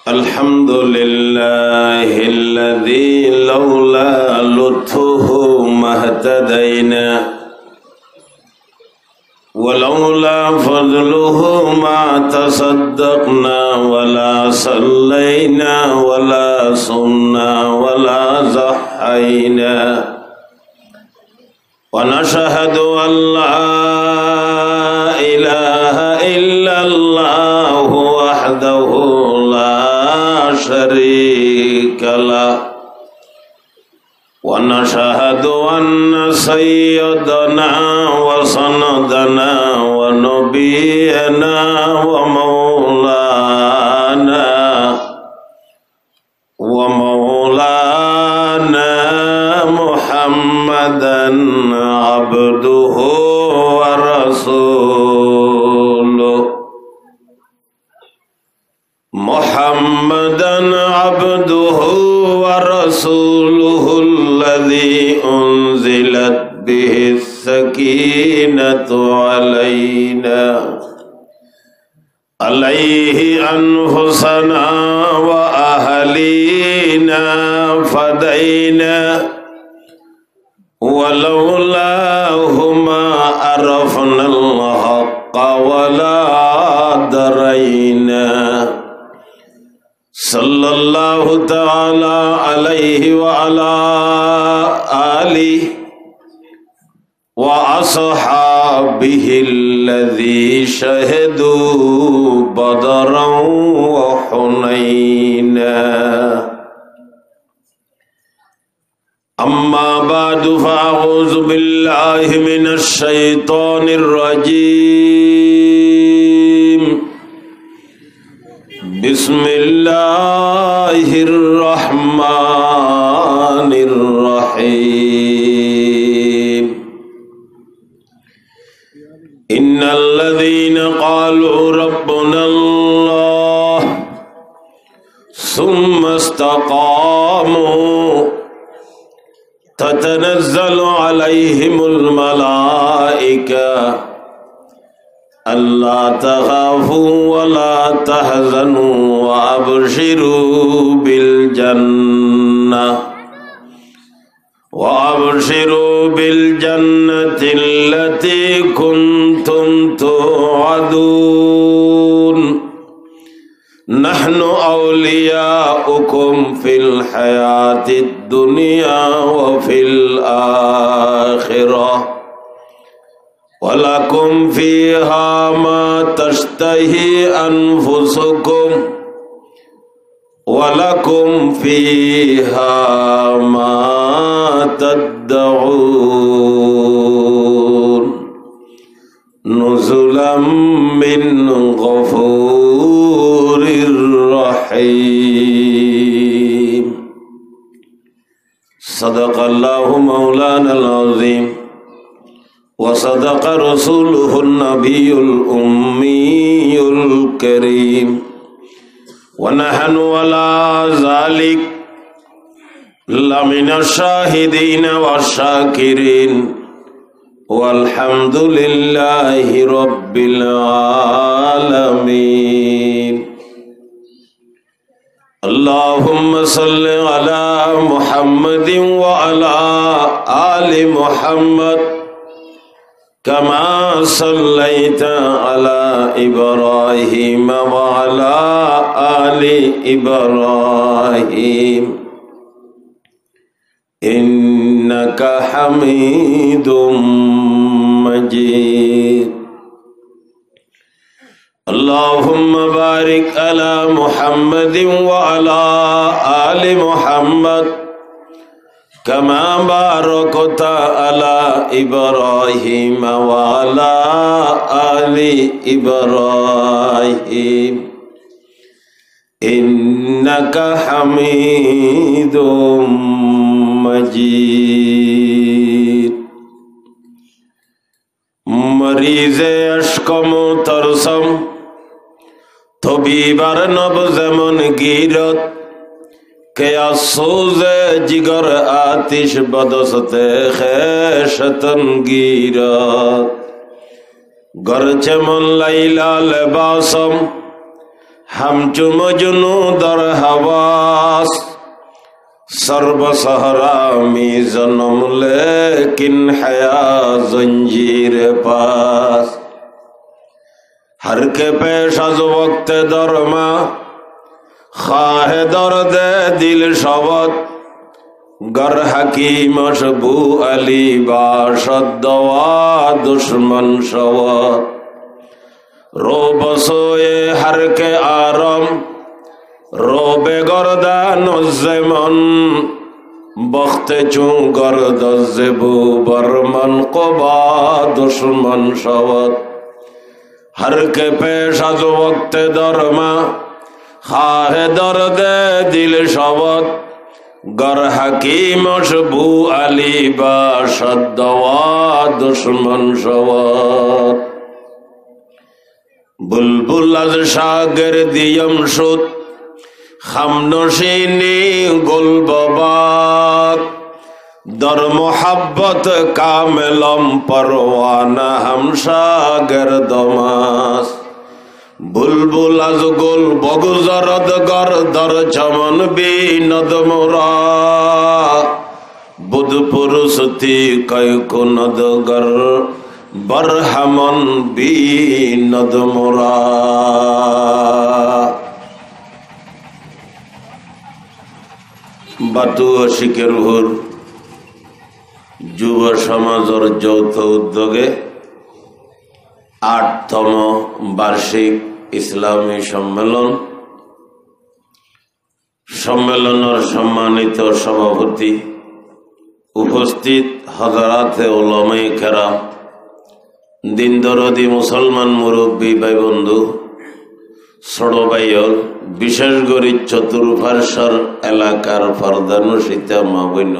الحمد لله الذي لولا لطفه ما اهتدينا ولولا فضله ما تصدقنا ولا صلينا ولا صمنا ولا ضحينا ونشهد أن لا إله إلا الله وحده لا شريك له ونشهد أن سيدنا وسندنا ونبينا ومولانا محمدا عبده ورسوله محمدا عبده ورسوله الذي أنزلت به السكينة عليه أنفسنا وأهلينا فدينا ولولاه ما عرفنا الحق ولا درينا صلى الله تعالى عليه وعلى آله وأصحابه الذي شهدوا بدرا وحنينا أما بعد فأعوذ بالله من الشيطان الرجيم بسم الله الرحمن الرحيم إن الذين قالوا ربنا الله ثم استقاموا تتنزل عليهم الملائكة ألا تخافوا ولا تحزنوا وأبشروا بالجنة التي كنتم توعدون نحن أولياؤكم في الحياة الدنيا وفي الآخرة ولكم فيها ما تشتهي أنفسكم ولكم فيها ما تدعون نزلا من غفور رحيم صدق الله مولانا العظيم وصدق رسوله النبي الأمي الكريم ونحن على ذلك لمن الشاهدين والشاكرين والحمد لله رب العالمين اللهم صل على محمد وعلى آل محمد كما صليت على إبراهيم وعلى آل إبراهيم إنك حميد مجيد اللهم بارك على محمد وعلى آل محمد كما باركت على إبراهيم وعلى آل إبراهيم إنك حميد مجيد मरीज़ अश्कम तरसम तबीबर नब्ज़ मन गिरत के असूज़ जिगर आतिश बदस्ते ख़ैशतन गिरत गरचे मन लैला लिबासम हमचो मजनू दर हवास सर्व सहरा में जन्म लेकिन हया जंजीर पास हर के पेश अज वक्त दरमा खाह दर्द दिल शबत गर हकीम शबू अली बाशद दवा दुश्मन शवत रो बसोए हर के आरम रो बेगरदा नज़मन बख्त चूं गर्द ज़बू बरमन क़बा दुश्मन शवत हर के पेश अज वक्त दरमा खाह दर्द दिल शबत गर हकीम शबू अली बाशद दवा दुश्मन शवत बुलबुल अज शागिर्दियम शुद खामनशीनी गुलबाग दर मोहब्बत कामिलम परवाना हम शागिर्दमास बुलबुल अज गुल बगुजरद गर दर चमन बीनद मोरा बुध पुरुषती कई कुनद गर बरहमन बीनद मोरा बातु शिकेर भोर যুব সমাজের যৌথ উদ্যোগে ৮তম বার্ষিক ইসলামী সম্মেলনের সম্মানিত সভাপতি উপস্থিত হযরতে উলামায়ে কেরাম দিন দরদি মুসলমান মুরব্বী ভাই বন্ধু ছোট ভাইয়র বিশেষ করে চতুর্পার্শ্বর এলাকার পর্দানুশীতা মা বোন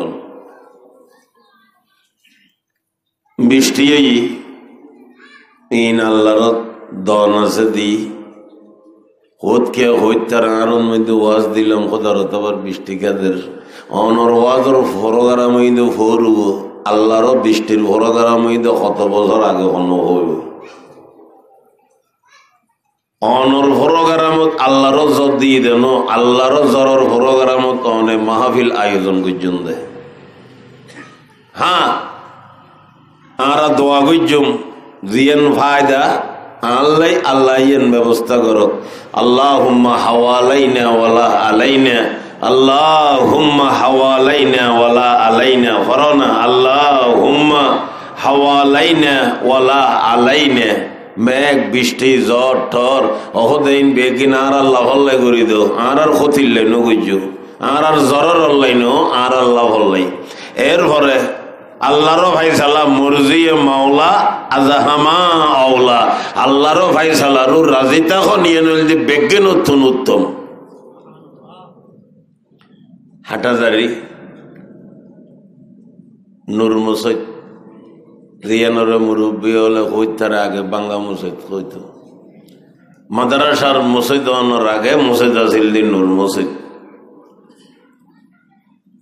বৃষ্টি ইন আল্লাহর দন আছে দি হোদকে হইতার আরন মধ্যে ওয়াজ দিলাম খোদার তবার বৃষ্টি কাদের অনর ওয়াজর ফরগারা মধ্যে ফরব আল্লাহর বৃষ্টির ফরগারা মধ্যে কত বছর আগে কোন হইব অনর ফরগারামত আল্লাহর জর দিয়ে দেন আল্লাহর জরর ফরগারামত অনেক মাহফিল আয়োজন করছেন দে হ্যাঁ আরা দোয়া করছুম জিয়ান ফায়দা আল্লাহ আল্লাহ ব্যবস্থা করো আল্লাহুম্মা হাওয়ালাইনা ওয়ালা আলাইনা আল্লাহুম্মা হাওয়ালাইনা ওয়ালা আলাইনা ফরনা আল্লাহুম্মা হাওয়ালাইনা ওয়ালা আলাইনা মেঘ বৃষ্টি জ্বর ঠর অহদিন বেগিন আর আল্লাহ হল্লাই করি দো আর ক্ষতিল্লাই নগুজু আর জ্বরের অল্লাই নো আর আল্লাহ হল্লাই এরপরে আল্লাহর ফাইসালা মুরজিয়ে মাওলা আজাহামা আওলা আল্লাহর ফাইসালারু রাজিতা নিয়ে নলদি বেগে নতুন উত্তম হাটাজারি নূর মসজিদ রিয়ানোর মুরব্বী হলে হইতার আগে বাঙ্গা মসজিদ হইতো মাদ্রাসার মসজিদ হওয়ার আগে মসজিদ আছিল দি নূর মসজিদ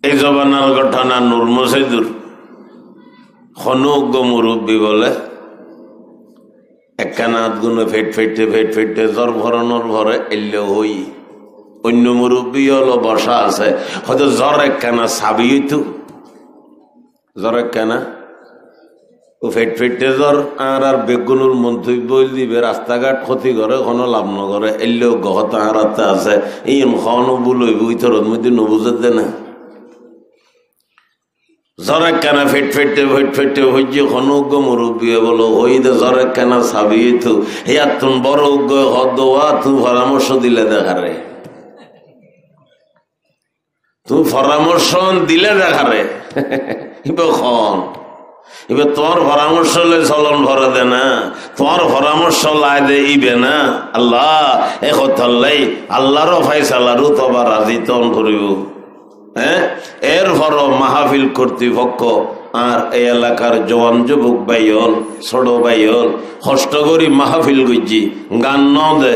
এই জবানার ঘটনা নূর মসজিদুর খনজ্ঞ মুরব্বী বলে একখানা হাত গুনে ফেট ফেটে জ্বর ভরানোর ভরে এলে হই অন্য মুরব্বী হলো বসা আছে হয়তো জ্বর একখানা সাবি হইতো জ্বর একখানা ও ফেটে জ্বর আর বেগুনুর মন্তব্য দিবে রাস্তাঘাট ক্ষতি করে কোনো লাভ ন করে এলেও গহত আরাতে আছে এই খাওয়ানো ভুল হইব ইতর মধ্যে নবুঝে দে না জরেক কেনা ফেটে হইছে খনজ্ঞ মুরব্বী বলো ওই দে জরেক কেনা সাবি তু হিয়া তুন বড় উগ্গ হদওয়া তু পরামর্শ দিলে দেখারে তুই পরামর্শ দিলে দেখারে ইবে খন ইবে তোর পরামর্শ লে চলন ভরে দে না তোর পরামর্শ লাই দে ইবে না আল্লাহ এ কথাল্লাই আল্লাহর ফাইসালারু তবা রাজি তন করিব এরপর মাহফিল কর্তৃপক্ষ আর এই এলাকার জওয়ান যুবক ভাই হল ছোট ভাই হল কষ্ট করি মাহফিল করছি গান ন দে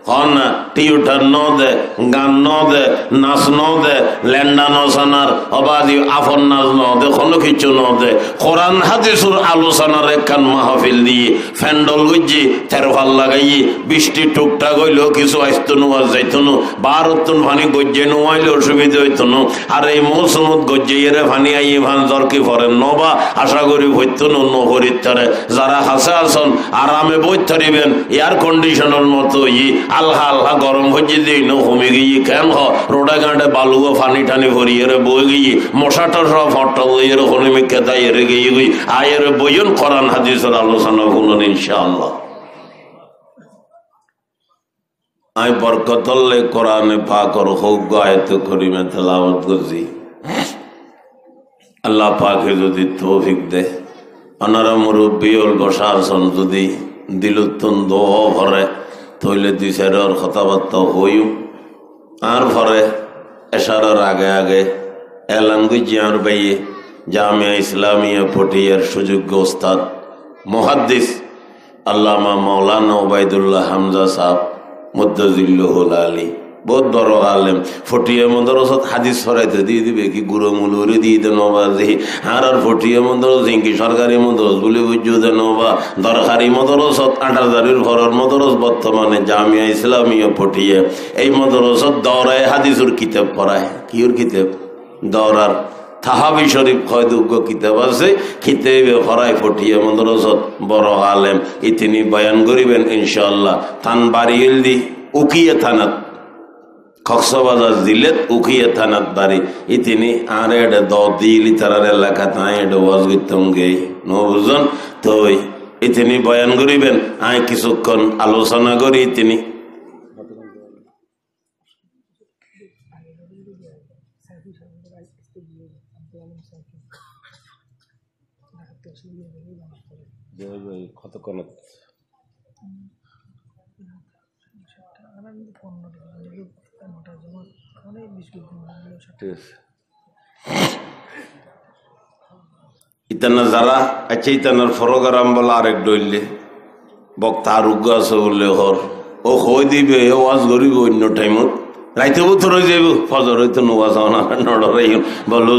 হন না টিউটার ন দে গান ন দে নাচ ন দে ল্যান্ডা নসানার অবাদি আফন নাচ ন দে কোনো কিছু ন দে কোরআন হাদিসুর আলোচনার একখান মাহফিল দিয়ে ফ্যান্ডল গুজি তেরফাল লাগাই বৃষ্টি টুকটাক হইলেও কিছু আসতো নোয়ার যাইতো না বারোত্তন ফানি গজ্জে নোয়াইলে অসুবিধা হইতো না আর এই মৌসুমত গজ্জে এরে ফানি আই ভান জরকি ফরেন নবা আশা করি হইতো না নহরিত তারে যারা হাসে আসন আরামে বই থারিবেন এয়ার কন্ডিশনের মতো আল্লাহ আল্লাহ গরম হচ্ছে দিই ন কমে গিয়ে কেন রোডা গাঁটে বালুও ফানি টানি ভরিয়ে বই গিয়ে মশাটা সব ফটটা বইয়ের হনে মিকে তাই এরে গিয়ে গই আয়ের বইন কোরআন হাদিসের আলোচনা করুন ইনশাআল্লাহ। আমি বরকতল্লে কোরআনে পাকর হোক আয়াত করিমে তেলাওয়াত করছি আল্লাহ পাকে যদি তৌফিক দে ওনারা মুরব্বী ওল বসা আছেন যদি দিলুত্তন দোয়া ভরে তৈলে দুই চারের কথাবার্তা হইও আর ভরে এশারের আগে আগে এলান গুজিয়ার বাইয়ে জামিয়া ইসলামিয়া পটিয়ার সুযোগ্য ওস্তাদ মুহাদ্দিস আল্লামা মাওলানা ওবায়দুল্লাহ হামজা সাহেব মুদ্দাজিল্লাহুল আলী বহুত বড় আলেম ফটিয়া মদরসত হাদিস ছড়াইতে দিয়ে দিবে কি গুরু মুলুরে দিয়ে দেন নবাজি আর ফটিয়া মদরস কি সরকারি মদরস বলে বুঝু দেন নবা দরকারি মদরসত ৮০০০-এর ঘরের মদরস বর্তমানে জামিয়া ইসলামিয়া ফটিয়া এই মদরসত দৌড়ায় হাদিসুর কিতাব পড়ায় কিউর কিতাব দৌড়ার থাহাবি শরীফ খয়দুগ্য কিতাব আছে খিতেবে ফরাই ফটিয়া মদরসত বড় আলেম তিনি বয়ান করিবেন ইনশাআল্লাহ থান বাড়িয়েল দি উকিয়ে থানাত কক্সবাজার জিলেত উকিয়ে থানাত বাড়ি তিনি আর এটা দিলি তারার এলাকা তাই এটা ওয়াজ করতাম গে নবুজন তো তিনি বয়ান করিবেন আয় কিছুক্ষণ আলোচনা করি তিনি কতক্ষণ ইতানা যারা আচ্ছা ইতানার প্রোগ্রাম বলে আরেক ডইলে বক্তা আরোগ্য আছে বললে হর ও হই দিবে ওয়াজ করিব অন্য টাইমত রাইতে বছর হয়ে যাইব ফজর হইতো নওয়াজ নড়াই বলো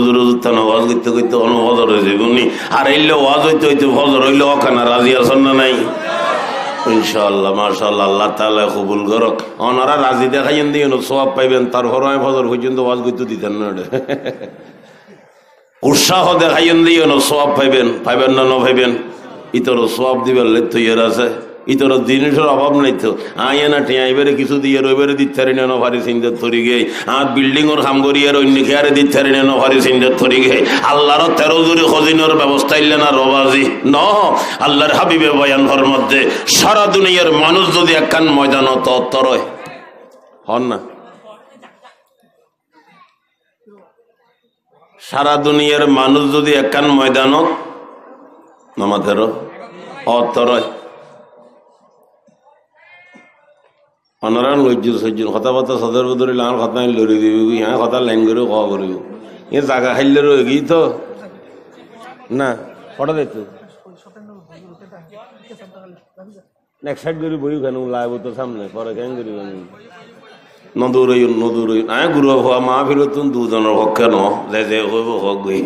ওয়াজ করতে করতে অন ফজর হয়ে যাইব নি আর এলে ওয়াজ হইতে হইতে ফজর হইলে ওখানে রাজি আছেন না নাই ইনশাআল্লাহ মাশাআল্লাহ আল্লাহ তাআলা কবুল করক ওনারা রাজি দেখাইন দিয়ে সওয়াব পাইবেন তারপর আমি ফজর পর্যন্ত ওয়াজ করতে দিতেন না উৎসাহ দেখাইন দিয়ে সওয়াব পাইবেন না পাইবেন ইতর সওয়াব দিবেন তৈয়ার আছে ইতর জিনিসের অভাব নাই তো আয় না টিয়া এবারে কিছু দিয়ে রইবারে দিচ্ছারি না ভারি সিন্দের থরি গে আর বিল্ডিং ওর খাম করি আর অন্য খেয়ারে দিচ্ছারি না ভারি সিন্দের থরি গে আল্লাহর ১৩ জুড়ি খজিনের ব্যবস্থা ইলে না রবাজি ন আল্লাহর হাবিবে বয়ানর মধ্যে সারা দুনিয়ার মানুষ যদি একখান ময়দান তরয় হন না সারা দুনিয়ার মানুষ যদি একখান ময়দানত আমাদেরও অতরয় অনারায়ণ লজ্জুর সজ্জুর কথাবার্তা সদর বদরি লাল কথা লড়ি দিবি হ্যাঁ কথা লাইন করে খাওয়া করিব এ জায়গা খাইলে রয়ে তো না কটা দেখত এক সাইড করে বই কেন লাগবো তো সামনে পরে কেন করি নদূর আয় গুরু হওয়া মা ফির তুমি দুজনের পক্ষে ন যে হইব হোক গই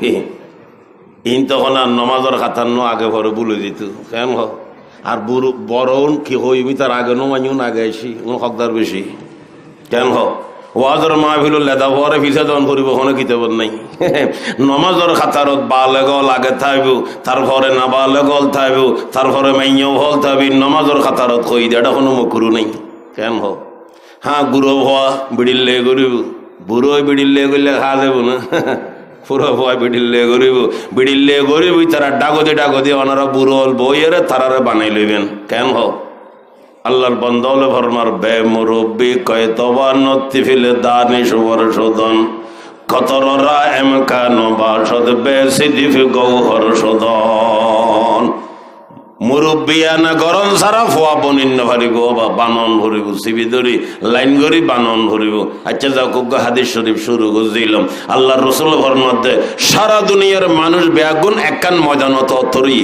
ইন তখন আর নমাজের খাতার ন আগে ভরে বলে দিত কেন হোক আর বড় কি হইবি তার আগে নো মানিও না আগে আসি হকদার বেশি কেন হোক ওয়াজর মাহফিল লেদা পরে পিছিয়ে দন করিব ওখানে কিতাব নাই নমাজর খাতারত বা লেগল আগে থাকব তারপরে না বা লেগল থাকব তারপরে মাইয়াও হল থাকবি নমাজর খাতারত কই এটা কোনো মকরু নেই কেন হোক হ্যাঁ গুরু হওয়া বিড়িলে করিব বুড়ো বিড়িলে করলে খা দেব না পুরো ভয় বিড়িলে গরিব তারা ডাগদি ওনারা বুড়ো বইয়ের তারারে বানাই লইবেন কেন হোক আল্লাহর বন্দলে ভরমার বে মুরব্বী কয় তবা নতি ফিলে দানি সুবর শোধন কতরা এমকান বাসদ বেশি দিফি গৌহর শোধন মুরব্বী আনা গরম সারা ফোয়া বনিন্ন ভরিব বা বানন ভরিব সিবি ধরি লাইন গরি বানন ভরিব আচ্ছা যাও কুগ্গ হাদিস শরীফ শুরু করছিলাম আল্লাহর রসুল ভর মধ্যে সারা দুনিয়ার মানুষ ব্যাগুন একখান ময়দানত অতরি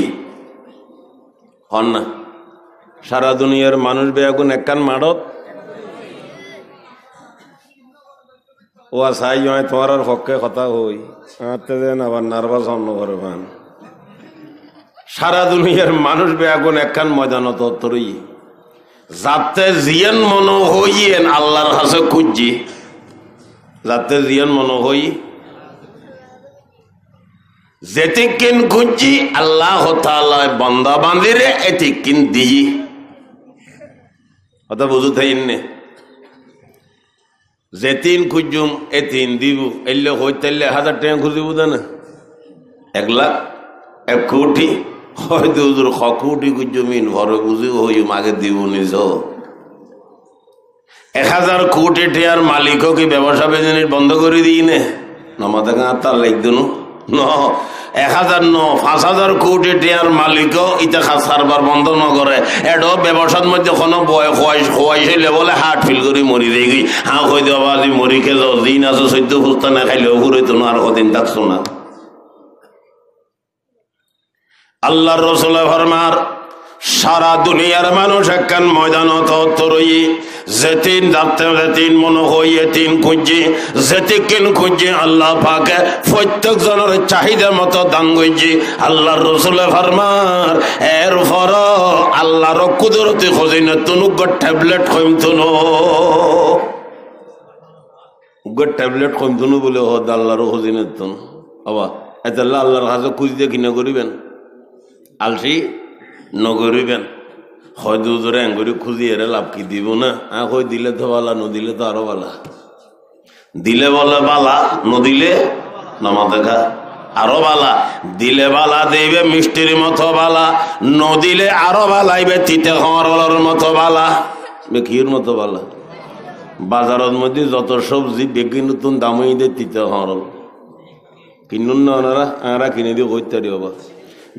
হন না সারা দুনিয়ার মানুষ ব্যাগুন একখান মাড়ত ও চাই তোমার পক্ষে কথা হই আতে দেন আবার নার্ভাস অন্য করে পান সারা দুনিয়ার মানুষ বেগুন একখান ময়দান তত্তরই যাতে জিয়ান মনো হইয়েন আল্লাহর কাছে খুঁজি যাতে জিয়ান মনো হই যেতিকিন খুঁজি আল্লাহ তাআলা বান্দা বান্দিরে এতিকিন দিই কথা বুঝতে ইন্নে যেতিন খুঁজুম এতিন দিব এলে হইতাইলে 1000 টাকা খুঁজিব না 1 লাখ 1 কোটি হয়তো হুজুর কোটি খুঁজুমিন ঘরে বুঝি হইম আগে দিব নিজ 1000 কোটি টাকার মালিকও কি ব্যবসা বেজনিস বন্ধ করে দিই নে নমাতে তার লাগদনু ন 1000 ন 5000 কোটি টাকার মালিকও ইটা সারবার বন্ধ ন করে এডো ব্যবসার মধ্যে কোনো বয় খোয়াইলে বলে হার্ট ফিল করে মরি যাই গই হ্যাঁ কই দেবা আজি মরি খে যাও দিন আছো 14 ফুস্তা না খাইলেও ঘুরে তো আর কদিন থাকছো না আল্লাহর রাসূল ফরমার সারা দুনিয়ার মানুষ একখান ময়দান তরই যেতিন যাতে যেতিন মনে হই এতিন খুঁজি যেতিকিন খুঁজি আল্লাহ পাকে প্রত্যেক জনের চাহিদা মতো দান গইজি আল্লাহর রাসূল ফরমার এরপর আল্লাহর কুদরতি খজিনা তুনুগ ট্যাবলেট কইমতুনো ট্যাবলেট কইমতুনো বলে হদ আল্লাহর খজিনা তুন বাবা এত আল্লাহর কাছে খুঁজতে কিনা করিবেন আলসি নগরিবেন হয়তো ধরে এঙ্গরি খুঁজি এরা লাভ কি দিব না হই দিলে তো বালা নদিলে তো আরো বালা দিলে বলে বালা নদিলে নামা দেখা আরো বালা দিলে বালা দেবে মিষ্টির মতো বালা নদিলে আরো বালাইবে তিতে হরলের মতো বালা কির মতো বালা বাজারের মধ্যে যত সবজি বেগি নতুন দামই দে তিতে হরল কিনুন না ওনারা আরা কিনে দিয়ে কইতারি বাবা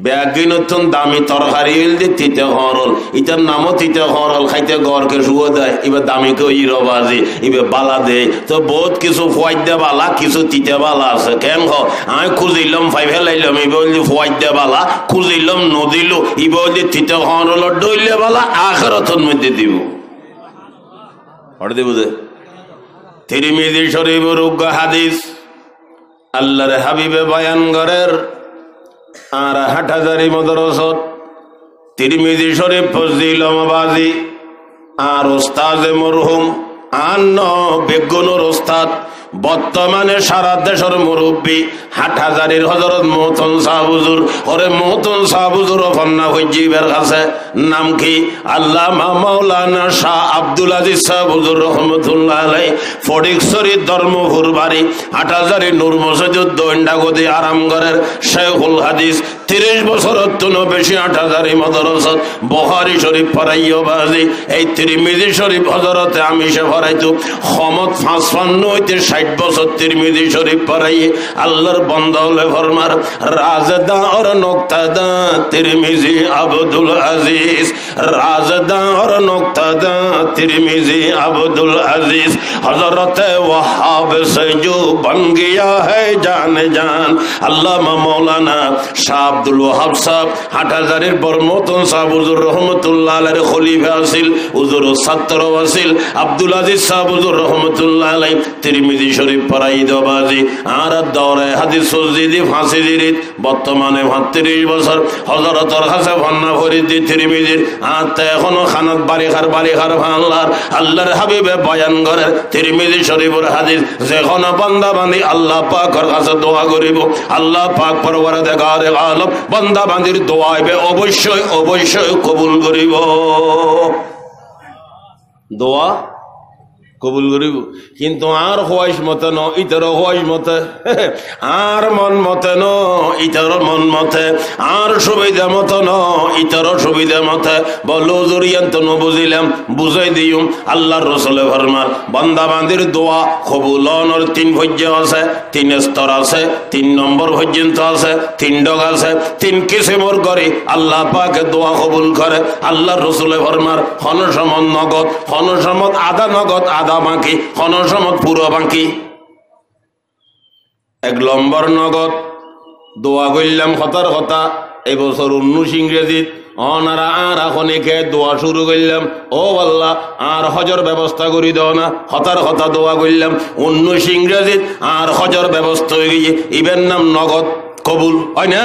ব্যাগি নতুন দামি তরকারি তিতে হরল ইটার নামও তিতে হরল খাইতে গড়কে শুয়ে দেয় এবার দামি কেউ ইরবাজি এবার বালা দেয় তো বহুত কিছু ফোয়াই দে বালা কিছু তিতে বালা আছে কেন আমি খুঁজিলাম ফাই ফেলাইলাম এবার ফোয়াই দে বালা খুঁজিলাম নদিল এবার তিতে হরল ডইলে বালা আখিরাতের মধ্যে দিব দিব যে তিরমিজি শরীফের হাদিস আল্লাহর হাবিবে বয়ান করেন আর হাটহাজারি মাদ্রাসা তিরমিজি শরীফ ফজল মাবাজি আর ওস্তাদে মরহুম আন্ন বেগুনুর ওস্তাদ বর্তমানে সারা দেশের মুরব্বী হাটহাজারির হযরত মোহতন শাহ হুজুর ওরে মোহতন শাহ হুজুর ফন্না হইজিবের কাছে নাম কি আল্লামা মাওলানা শাহ আব্দুল আজিজ শাহ হুজুর রহমাতুল্লাহ আলাইহি ফটিকছড়ি ধর্মপুর বাড়ি হাটহাজারি নূর মসজিদ দণ্ডাগদি আরামগড়ের শেখুল হাদিস 30 বছরের তুনো বেশি হাটহাজারি মাদ্রাসা বুখারী শরীফ পড়াইও বাজি এই তিরমিজি শরীফ হযরতে আমি সে পড়াইতো খমত 55 হইতে 60 বছর তিরমিজি শরীফ পড়াইয়ে আল্লাহর বান্দা হলে ফরমার রাজদা আর নক্তাদা তিরমিজি আব্দুল আজিজ রাজদা আর নক্তাদা তিরমিজি আব্দুল আজিজ হযরতে ওয়াহাব से जो बन गया है जान जान আল্লামা মাওলানা শাহ আব্দুল ওয়াহাব সাহেব হাটহাজারির বরমতন সাহেব হুজুর রহমাতুল্লাহ আলাইহির খলিফা আছিল হুজুর ছাত্র আছিল আব্দুল আজিজ সাহেব হুজুর রহমাতুল্লাহ আলাইহি তিরমিজি শরীফ পড়াই দবাজি আর দৌরে হাদিস সুজিদি ফাঁসি দিরিত বর্তমানে 32 বছর হযরতের কাছে ভান্না ফরিদ তিরমিজির আর এখনো খানাত বাড়িখার আল্লাহর হাবিবে বয়ান করে তিরমিজি শরীফের হাদিস যখন বান্দা বান্দি আল্লাহ পাকের কাছে দোয়া করিব আল্লাহ পাক পরওয়ারদিগার আলম বান্দা বান্দির দোয়া অবশ্যই অবশ্যই কবুল করিব দোয়া কবুল করিব কিন্তু আর খোয়াইশ মতে ন ইতার খোয়াইশ মতে আর মন মতে ন ইতার মন মতে আর সুবিধা মতো ন ইতার সুবিধা মতে বলো জরিয়ান্ত ন বুঝিলাম বুঝাই দিউম আল্লাহর রাসূল ফরমান বান্দা বান্দির দোয়া কবুল হওয়ার 3 পর্যায় আছে 3 স্তর আছে 3 নম্বর পর্যন্ত আছে 3 ডগ আছে 3 কিসিমর করে আল্লাহ পাকে দোয়া কবুল করে আল্লাহর রাসূল ফরমান হন সমন নগদ হন সমত আধা নগদ আধা বাকি হন সমত পুরো বাকি 1 নম্বর নগদ দোয়া করলাম কথার কথা এবছর 19 ইংরেজিত অনারা আর এখনকে দোয়া শুরু করলাম, ও আল্লাহ আর হজর ব্যবস্থা করি দাও না, হতার হতা দোয়া করলাম। অন্য ইংরেজিত আর হজর ব্যবস্থা হয়ে গিয়ে ইবের নাম নগদ কবুল হয় না।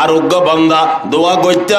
আরোগ্য বান্দা দোয়া করতে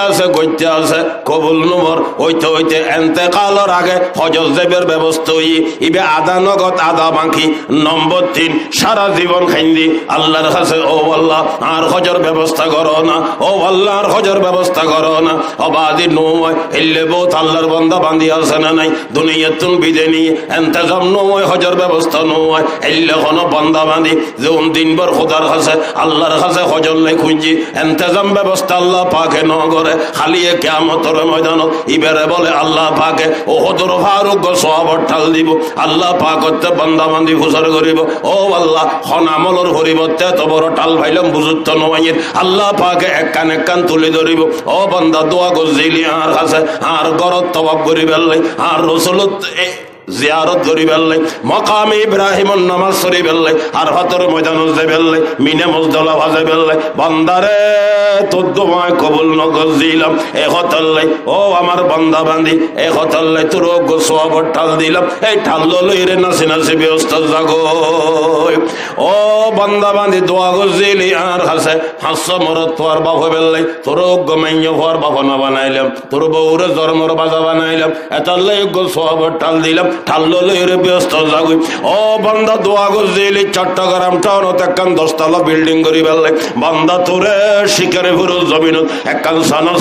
আছে কবুল নম্বর হইতে হইতে এন্তেকালের আগে হজর যাইবার ব্যবস্থা হই ইবে আধা নগদ আধা বাকি। নম্বর 3 সারা জীবন খাইন্দি আল্লাহর কাছে, ও আল্লাহ আর হজর ব্যবস্থা করো না, ও আল্লাহ আর হজর ব্যবস্থা করো না। অবাদি নয় এলে বহুত আল্লাহর বান্দা বান্দি আছে না নাই, দুনিয়াতুন বিদে নিয়ে এন্তেজাম নয়, হজর ব্যবস্থা নয় এলে কোনো বান্দা বান্দি যেমন দিনভর খোদার কাছে আল্লাহর কাছে হজর খুঁজি এন্তেজাম ব্যবস্থা আল্লাহ পাকে ন করে। খালি কিয়ামতের ময়দানত ইবেরে বলে আল্লাহ পাকে ও হজর ফারুক সওয়াবর ঠাল দিব, আল্লাহ পাক করতে বান্দা বান্দি হুসর করিব। ও আল্লাহ খন আমলর পরিবর্তে এত বড় টাল ভাইলাম বুঝুত নয়, আল্লাহ পাকে এক কান তুলে ধরিব। ও বান্দা দোয়া করছিলি আর কাছে আর গরত তওয়াব করি বেললে আর রসুলত জিয়ারত করি বেললে মকামে ইব্রাহিমর নামাজ পড়ি বেললে আর হতর ময়দান যাই বেললে মিনে মুজদলা ভাজে বেললে বান্দারে তোর দোয়ায় কবুল নগজিলাম এ হতল্লাই। ও আমার বান্দা বান্দি এ হতল্লাই তোর সওয়াবর ঠাল দিলাম, এই ঠাল লইরে নাচি নাচি ব্যস্ত জাগো। ও বান্দা বান্দি দোয়া গজিলি আর হাসে হাস্য মরত তোর বাপ বেললাই তোর মাইন্য হওয়ার বাবা না বানাইলাম, তোর বউরে জন্মর বাজা বানাইলাম, এতল্লাই সওয়াবর ঠাল দিলাম, ঠাল লইরে ব্যস্ত জাগুই। ও বান্দা দোয়া গজিলি চট্টগ্রাম টাউনত একখান 10 তলা বিল্ডিং করি বেললাই বান্দা তোরে শিকারে পুরো জমিনত একখান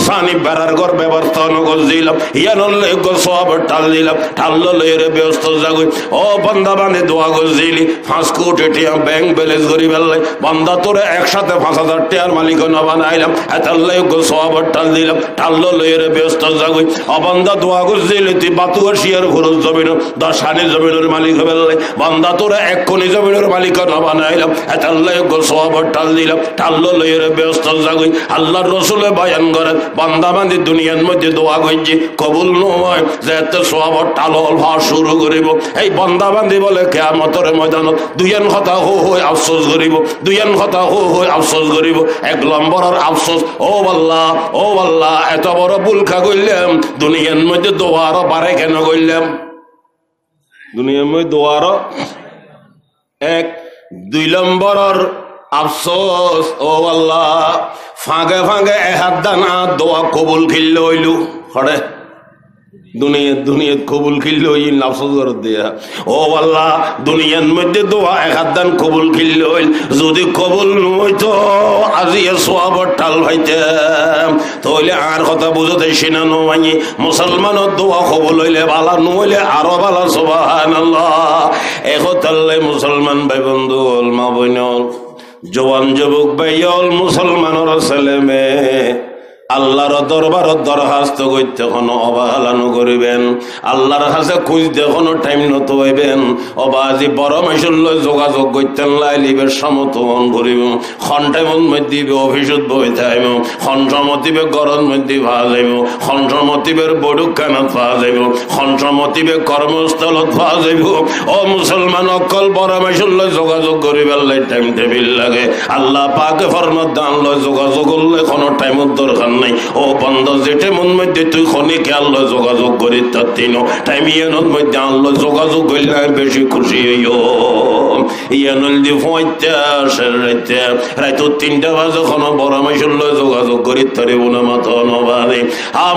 সানি বেড়ার ঘর ব্যবস্থা নগজিলাম, ইয়ানল্লাই সওয়াবর ঠাল দিলাম, ঠাল লইরে ব্যস্ত জাগুই। ও বান্দা বান্দি দোয়া গজিলি 5 কোটি টিয়া ব্যাংক ব্যালেন্স করি বেললাই বান্দা তোরে একসাথে 5,000 টিয়ার মালিক না বানাইলাম, এতল্লাই সওয়াবর ঠাল দিলাম, ঠাল লইরে ব্যস্ত জাগুই। ও বান্দা দোয়া গজিলি তুই বাতুয়ার শিয়ার পুরো জমিনত 10 হানি জমিনের মালিক বেললাই বান্দা তোরে 1 কোটি জমিনের মালিক না বানাইলাম, এতল্লাই সওয়াবর ঠাল দিলাম, ঠাল লইরে ব্যস্ত জাগুই। আল্লাহর রসুলে বয়ান করেন বান্দা বান্দি দুনিয়ার মধ্যে দোয়া করছি কবুল নয় যে এত সওয়াবর টালল ভাষ শুরু করিব। এই বান্দা বান্দি বলে কিয়ামতের ময়দানত দুইয়ান কথা হই আফসোস করিব, দুইয়ান কথা হই আফসোস করিব। 1 নম্বরের আফসোস, ও আল্লাহ এত বড় ভুল খা কইলাম, দুনিয়ার মধ্যে দোয়ারও বাড়ে কেন কইলাম, দুনিয়ার মধ্যে দোয়ারও 1। 2 নম্বরের আফসোস, ও আল্লাহ ফাঁকে ফাঁকে হাত দানা দোয়া কবুল খিল্ল হইলু হরে দুনিয়াত কবুল খিল্ল হইল আফসোস করে দিয়া। ও আল্লাহ দুনিয়ার মধ্যে দোয়া হাত দান কবুল খিল্ল হইল, যদি কবুল নইতো আজি সওয়াবর ঠাল ভাইতাম তাহলে আর কথা বুঝতে সিনা নয়। মুসলমানের দোয়া কবুল হইলে বালা নইলে আরো বালা সুবহানাল্লাহ। একতাল্লাই মুসলমান ভাই বন্ধু মা বোন জওয়ান যুবক ভাইয়ল মুসলমানের ছেলে মেয়ে আল্লাহর দরবারত দরখাস্ত করতে কোনো অবহেলানো করিবেন, আল্লাহর কাছে খুঁজতে কোনো টাইম নত হইবেন। অবাজি বড় মাইসুল্য যোগাযোগ করতেন লাইলিবের সমতন করিব, খন্টাইমন মধ্যে অফিসত বই থাইব, খন্টমতিবে গরম মধ্যে পাওয়া যাইব, খন্টমতিবের বড়ুক কানত পাওয়া যাইব, খন্টমতিবে কর্মস্থলত পাওয়া যাইব। ও মুসলমান অকল বড় মাইসুল্য যোগাযোগ করিবার লাই টাইম টেবিল লাগে। আল্লাহ পাকে ফরমাত দান লয় যোগাযোগ করলে কোনো টাইমত দরকার নাই। ও বন্ধ যেটা মন মধ্যে তুই খনিকে আল্লাহ যোগাযোগ করি তার তিন টাইম ইয়ানোর মধ্যে আল্লাহ যোগাযোগ করলে বেশি খুশি হইও। ইয়ানুল দি ফইতে রাইতো 3টা বাজে কোনো বড় মাইসুল্য যোগাযোগ করি তারিব না মাথা নবারে।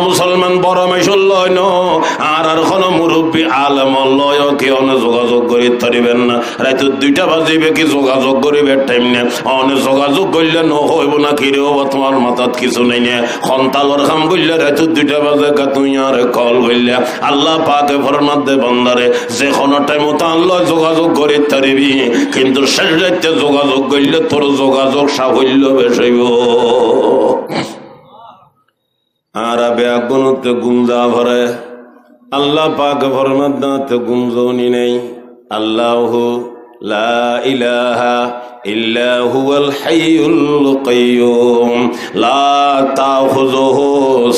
মুসলমান বড় মাইসুল্য ন আর কোনো মুরব্বী আলম লয় কেউ যোগাযোগ করি তারিবেন না। রাইতো 2টা বাজিবে কি যোগাযোগ করিবে টাইম না, অনে যোগাযোগ করলে ন হইব না কিরে হবো তোমার মাথাত কিছু নেই না। সন্তালর কাম করলে রাইতো 2টা বাজে তুই আর কল করলে আল্লাহ পাকে ফরমাত দে বন্দারে যে কোনো টাইম আল্লাহ যোগাযোগ করি তারিবি, কিন্তু শেষ রাইতে যোগাযোগ করলে তোর যোগাযোগ সাফল্য বেশইব। আর ব্যাগুনতে গুমজা ভরে আল্লাহ পাকে ফরমাত দাতে গুমজনি নেই। আল্লাহু লা ইলাহা ইল্লা হুয়াল হাইয়ুল কাইয়্যুম লা তাখুযুহু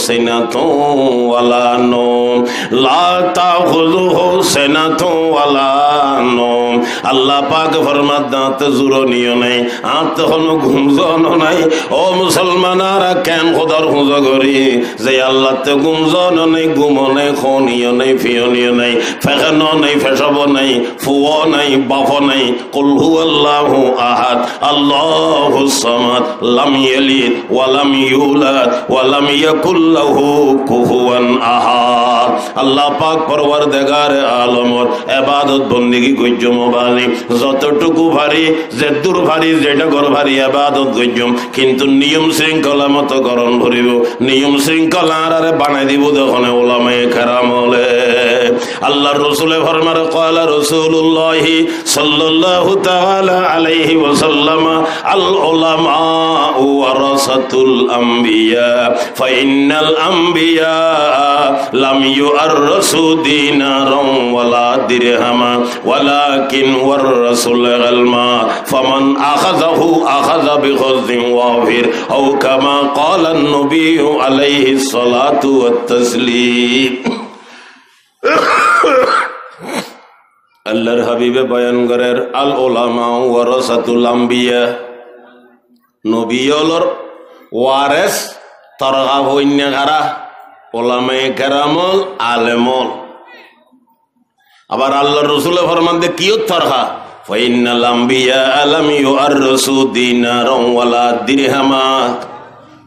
সিনাতুন ওয়ালা নাওম লা তাখুযুহু সিনাতুন ওয়ালা নাওম আল্লাহ পাক ফরমাত দাঁত জুরনিও নাই আর তখন ঘুমজনও নাই। ও মুসলমানারা কেন খোদার খুঁজো করি যে আল্লাহ তে ঘুমজনও নেই, ঘুমও নেই, খনিও নেই, ফিয়নিও নেই, ফেখানো নেই, ফেসবও নেই, ফুও নাই, বাফও নেই। কুল হুয়াল্লাহু আহাদ আল্লাহুস সামাদ লাম ইয়ালিদ ওয়া লাম ইউলাদ ওয়া লাম ইয়াকুল লাহু কুফুয়ান আহাদ। আল্লাহ পাক পরওয়ারদিগার আলমর ইবাদত বন্দেগী কইজম বালি যতটুকু ভারী যে দূর ভারী যেটা গর ভারী ইবাদত কইজম, কিন্তু নিয়ম শৃঙ্খলা মতো করণ ভরিব, নিয়ম শৃঙ্খলা আরে বানাই দিব যখন ওলামায়ে কেরাম হলে। আল্লাহর রাসূলে ফরমান ক্বালা রাসূলুল্লাহ সাল্লাল্লাহু তাআলা আলাইহি ওয়াসাল্লাম আল উলামা ওয়ারাসাতুল আম্বিয়া ফাইন্নাল আম্বিয়া লাম ইউআররাসু দিনারান ওয়ালা দিরহামা ওয়ালাকিন ওয়াররাসুল ইলমা ফামান আখাযাহু আখাযা বিখযিন ওয়াফির আও কামা ক্বালা an-নবী আলাইহিস সালাতু ওয়াত তাসলিম। আল্লাহর হাবিবে বয়ান করেন আল উলামা ওয়ারাসাতুল আম্বিয়া, নবী হলর ওয়ারেস তরগা হইন্যা কারা ওলামায়ে কেরামল আলেমল। আবার আল্লাহর রাসূল ফরমান দে কিয়ত তরগা ফাইন্নাল আম্বিয়া লাম ইউআররাসু দিনারান ওয়ালা দিরহামা।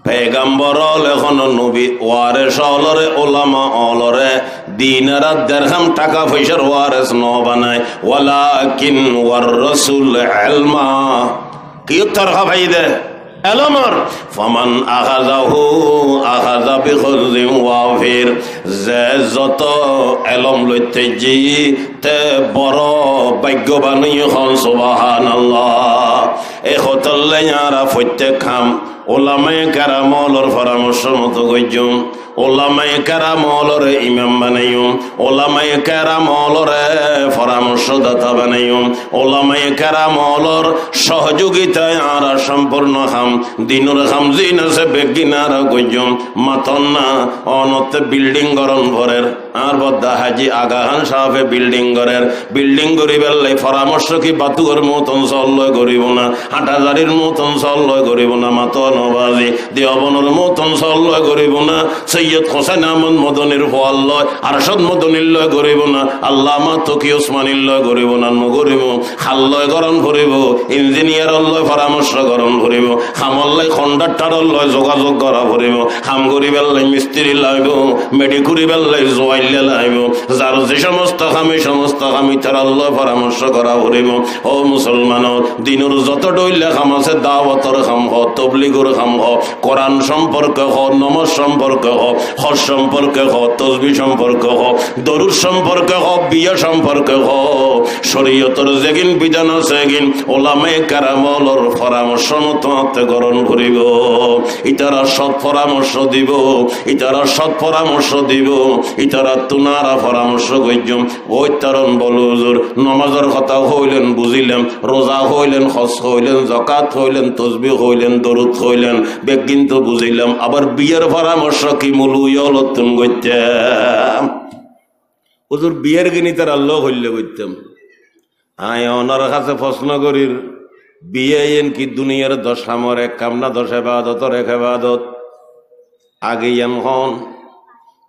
পেগাম্বর এখন নবী ওয়ারেস অলরে ওলামা অলরে দিনার আর দিরহাম টাকা পয়সার ওয়ারেস ন বানায়, ওয়ালাকিন ওয়াররাসুল ইলমা। কি তরগা ভাই দে এলমর ফামান আখাযাহু আখাযা বিখযিন ওয়াফির, যে যত এলম লইতে জি তে বড় ভাগ্যবান হন। সুবহানাল্লাহ। এই হতল্লে যারা প্রত্যেক খাম ওলামায়ে কেরামলর পরামর্শ মতো কইজুম, ওলামায়ে কেরামলরে ইমাম বানাইম, ওলামায়ে কেরামলরে পরামর্শদাতা বানাইম, ওলামায়ে কেরামলর সহযোগিতায় আর সম্পূর্ণ খাম দিনুর খাম জিন আছে বেগিনার কইজুম। মাতন না অনতে বিল্ডিং গরম ভরের আর বদ্দা হাজি আগাহান সাহেবে বিল্ডিং গরের বিল্ডিং গরিবের লাই পরামর্শ কি বাতুয়ার মতন চল্লয় গরিব না, হাটাজারির মতন চল্লয় গরিব না, মাতন নবাজি দেওবনের মতন চল্লয় গরিব না, সৈয়দ হোসেন আহমদ মদনীর ফল লয়, আরশদ মদনীর লয় গরিব না, আল্লামা তকি ওসমানীর লয় গরিব না, নগরিব খাল্লয় গরম ভরিব, ইঞ্জিনিয়ার লয় পরামর্শ গরম ভরিব, খামল্লাই কন্ডাক্টার লয় যোগাযোগ করা ভরিব, খাম গরিবের লাই মিস্ত্রি লাইব, মেডিকুরিবের লাই জোয়াইলে লাইব, যার যে সমস্ত খামি সমস্ত খামি তার লয় পরামর্শ করা ভরিব। ও মুসলমানর দিনের যত ডইলে খাম আছে দাওয়াতর খাম হ, তবলিগর খাম হ, কোরআন সম্পর্কে হ, নমাজ সম্পর্কে হ, হজ সম্পর্কে হ, তসবিহ সম্পর্কে হ, দরুদ সম্পর্কে হ, বিয়া সম্পর্কে হ, শরীয়তের যেগিন বিধান আছে গিন ওলামায়ে কেরামলর পরামর্শ মতো গ্রহণ করিব। ইতারা সৎ পরামর্শ দিব, ইতারা সৎ পরামর্শ দিব, ইতারা তুনারা পরামর্শ কইজম। ওই তারণ বলো হুজুর নমাজের কথা হইলেন বুঝিলেন, রোজা হইলেন, হজ হইলেন, যাকাত হইলেন, তসবিহ হইলেন, দরুদ হইলেন, বেগিন তো বুঝিলাম, আবার বিয়ের পরামর্শ কি মূল ইয়লতুন গইতাম হুজুর বিয়ের গিনি তার আল্লাহ হইলে গইতাম। আয় ওনার কাছে প্রশ্ন করির বিয়ে এন কি দুনিয়ার 10 আমর এক কাম না 10 ইবাদতর এক ইবাদত? আগে এম হন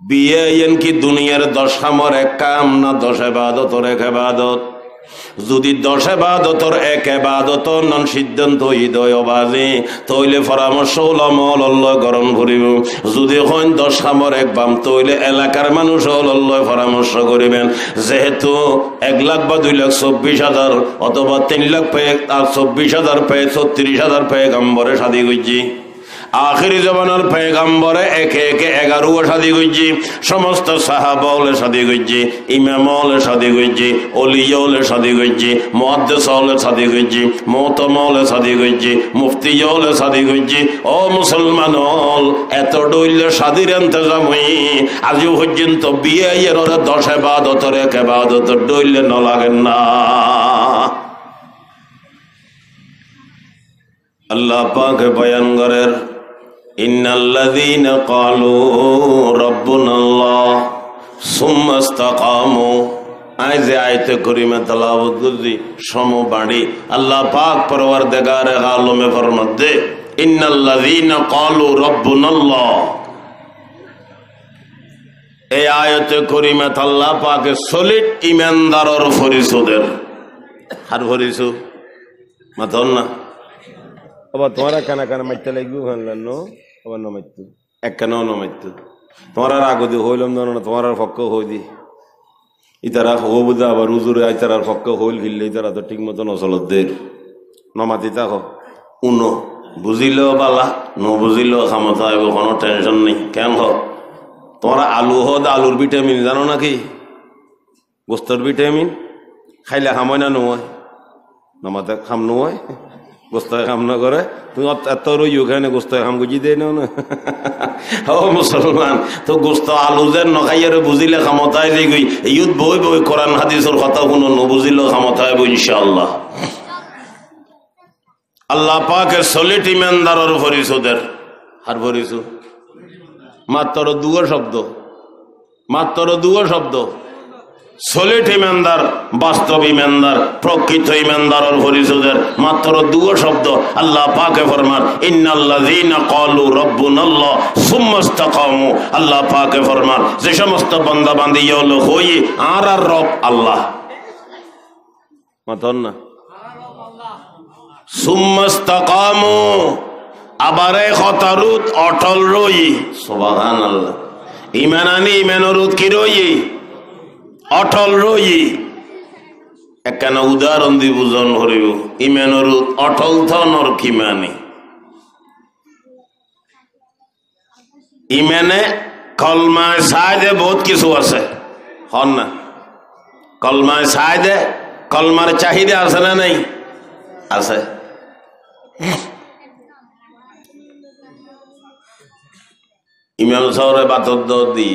বিয়ে এন কি দুনিয়ার 10 আমর এক কাম না 10 ইবাদতর এক ইবাদত? যদি 10 ইবাদতর এক ইবাদত নন সিদ্ধান্ত হৃদয় বাজে তইলে পরামর্শ ওলামা গরম ভরিব। যদি হন 10 আমর এক বাম তইলে এলাকার মানুষ ওলাল্লাহ পরামর্শ করিবেন। যেহেতু 1 লাখ বা 2 লাখ 24,000 অথবা 3 লাখ পেয়ে আর 24,000 পেয়ে 36,000 পেয়ে গাম্বরে শাদি করছি, আখিরি জমানার পেগাম্বরে একে একে 11 শাদি করছি, সমস্ত সাহাবা হলে শাদি করছি, ইমাম হলে শাদি করছি, ওলিয়া হলে শাদি করছি, মুহাদ্দিস হলে শাদি করছি, মুহতাম হলে শাদি করছি, মুফতি হলে শাদি করছি। ও মুসলমান হল এত ডইলে শাদির ইন্তজাম হই আজও পর্যন্ত বিয়ে এর 10 ইবাদতের এক ইবাদত ডইলে ন লাগেন না। আল্লাহ পাক বয়ান করেন ইন্নাল্লাযীনা ক্বালু রাব্বুনাল্লাহ সুম্মা ইসতাকামু আয় যে আয়তে করিমে তেলাওয়াত করছি সমবাণী আল্লাহ পাক পরওয়ারদিগারে আলমে ফরমাতে ইন্নাল্লাযীনা ক্বালু রাব্বুনাল্লাহ। এই আয়াতে করিমে আল্লাহ পাকে সলিড ইমানদারর পরিচয়ের আর পরিচয় মাতন না আবার তোমারা কানা কানা মাইতে লাগবে ভানলেন নো আবার নমাইতো এক কেন নমাইতো তোমার আর আগদি হইলাম না তোমার আর পক্ষ হই দি ইতারা হবুদা আবার উজুরে আইতার পক্ষ হইল ফিরলে ইতারা তো ঠিক মতো নচলত দের নমাতি তা উনো বুঝিলেও বালা ন বুঝিলেও ক্ষমতা হইব কোনো টেনশন নেই কেন হ তোমার আলু হদ আলুর ভিটামিন জানো নাকি গোস্তর ভিটামিন খাইলে খাময় না নয় নমাতে খাম নয় গোস্তায় খাম না করে তুমি এত রই ওখানে গোস্তায় খাম গুজি দেয় না ও মুসলমান তো গোস্ত আলু যে নখাইয়ার বুঝিলে ক্ষমতায় যে গই ইউদ বই বই কোরআন হাদিসের কথা কোনো নবুঝিলেও ক্ষমতায় বই ইনশাআল্লাহ। আল্লাহ পাকে সলিড ইমানদারর পরিচয়ের আর পরিচয় মাত্র দুটো শব্দ মাত্র দুটো শব্দ সলিড ইমানদার বাস্তব ইমানদার প্রকৃত ইমানদারর পরিচয়ের মাত্র দুটো শব্দ আল্লাহ পাকে ফরমান ইন্নাল্লাযীনা ক্বালু রাব্বুনাল্লাহ সুম্মা ইসতাকামু। আল্লাহ পাকে ফরমান যে সমস্ত বান্দা বান্দি হলো হই আর রব আল্লাহ মাতন না সুম্মা ইসতাকামু আবারে খতারুত অটল রই সুবহানাল্লাহ ইমান আনি ইমানরুত কি রই অটল রই একখান উদাহরণ দি বুঝন হরিব ইমানরুত অটল থনর কি মানে ইমানে কলমায় সাইদে বহুত কিছু আছে হন না কলমায় সাইদে কলমার চাহিদা আছে না নাই আছে ইমাম সাহেবের বাতর দি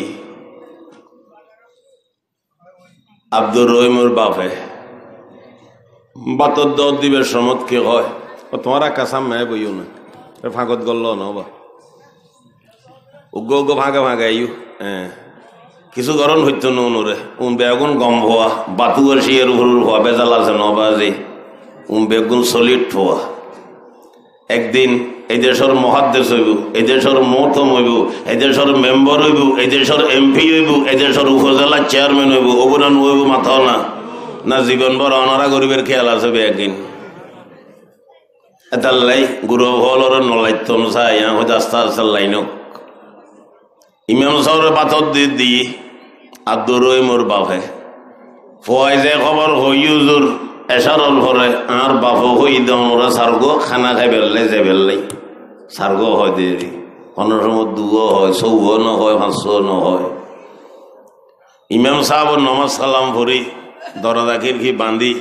আব্দুর রহিমর বাপে বাতর দিবের সমত কি হয় তোমার কাসাম মেয়ে বইও না ফাঁকত গল্ল নবা উগ্র উগ্র ভাগে ভাগে আইও হ্যাঁ কিছু গরম হইতো না অনুরে বেগুন গম হওয়া বাতুয়ার শিয়ের উপর হওয়া বেজাল আছে নবা যে বেগুন সলিড হওয়া একদিন এই দেশের মহাদ্দেশ হইব এই দেশের মহতম হইব এই দেশের মেম্বার হইব এই দেশের এমপি হইব এই দেশের উপজেলা চেয়ারম্যান হইব অবদান হইব মাথাও না না জীবনভর অনারা গরিবের খেয়াল আছে একদিন এটার লাই গুরু হলর নলাইতম চাই হয়তো আস্তে আস্তে লাইন ইমাম সাহেবের পাথর দিয়ে আব্দুর রহিমর বাপে ফয় যে খবর হইজুর এসারল ভরে আর বাপ হই দরা সার্গ খানা খাই বেললে যে বেললাই সার্গ হয় দেরি অন্য সময় দুও হয় চৌও ন হয় পাঁচশো ন হয় ইমাম সাহেব নমাজ সালাম ভরি দরজা খিড়কি বান্ধি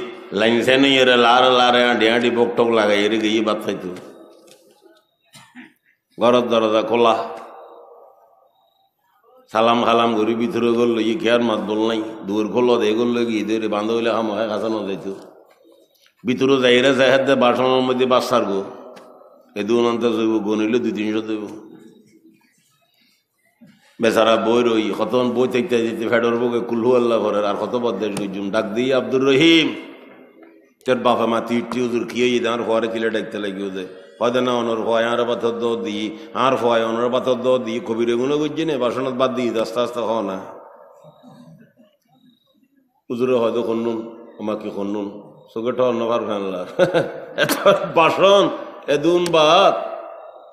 লাইন সেন এরে লারে লারে আঁটি আঁটি বক টক লাগাই এরে গিয়ে বাদ খাইতো ঘরের দরজা খোলা সালাম খালাম ঘুরি ভিতরে গেল ই খেয়ার মাত বল নাই দূর খোলো দে গেল গিয়ে ধরে বান্ধ হইলে হাম হয় কাছানো যাইত ভিতরে যাইরে যাই হাতে বাসনের মধ্যে বাচ্চার গো এই দু অনন্ত যাইব গনিলে 200-300 দেব বেচারা বই রই কত বই তেইতে যেতে ফেডর বকে কুল্লু আল্লাহ ঘরের আর কত বদ্দেশ গুজুম ডাক দিই আব্দুর রহিম তোর বাপা মাতি টিউজুর কি আমার ঘরে কিলে ডাকতে লাগিও যে হয়তো না অনর হয় আর পাথর দ দিই আর হয় অনর পাথর দ দিই কবির এগুলো বুঝছি না বাসনত বাদ দিই আস্তে আস্তে হওয়া না হুজুরে হয়তো খন্নুন আমাকে খন্নুন চোখেটা অন্যভার ফেনলার বাসন এদুন বাদ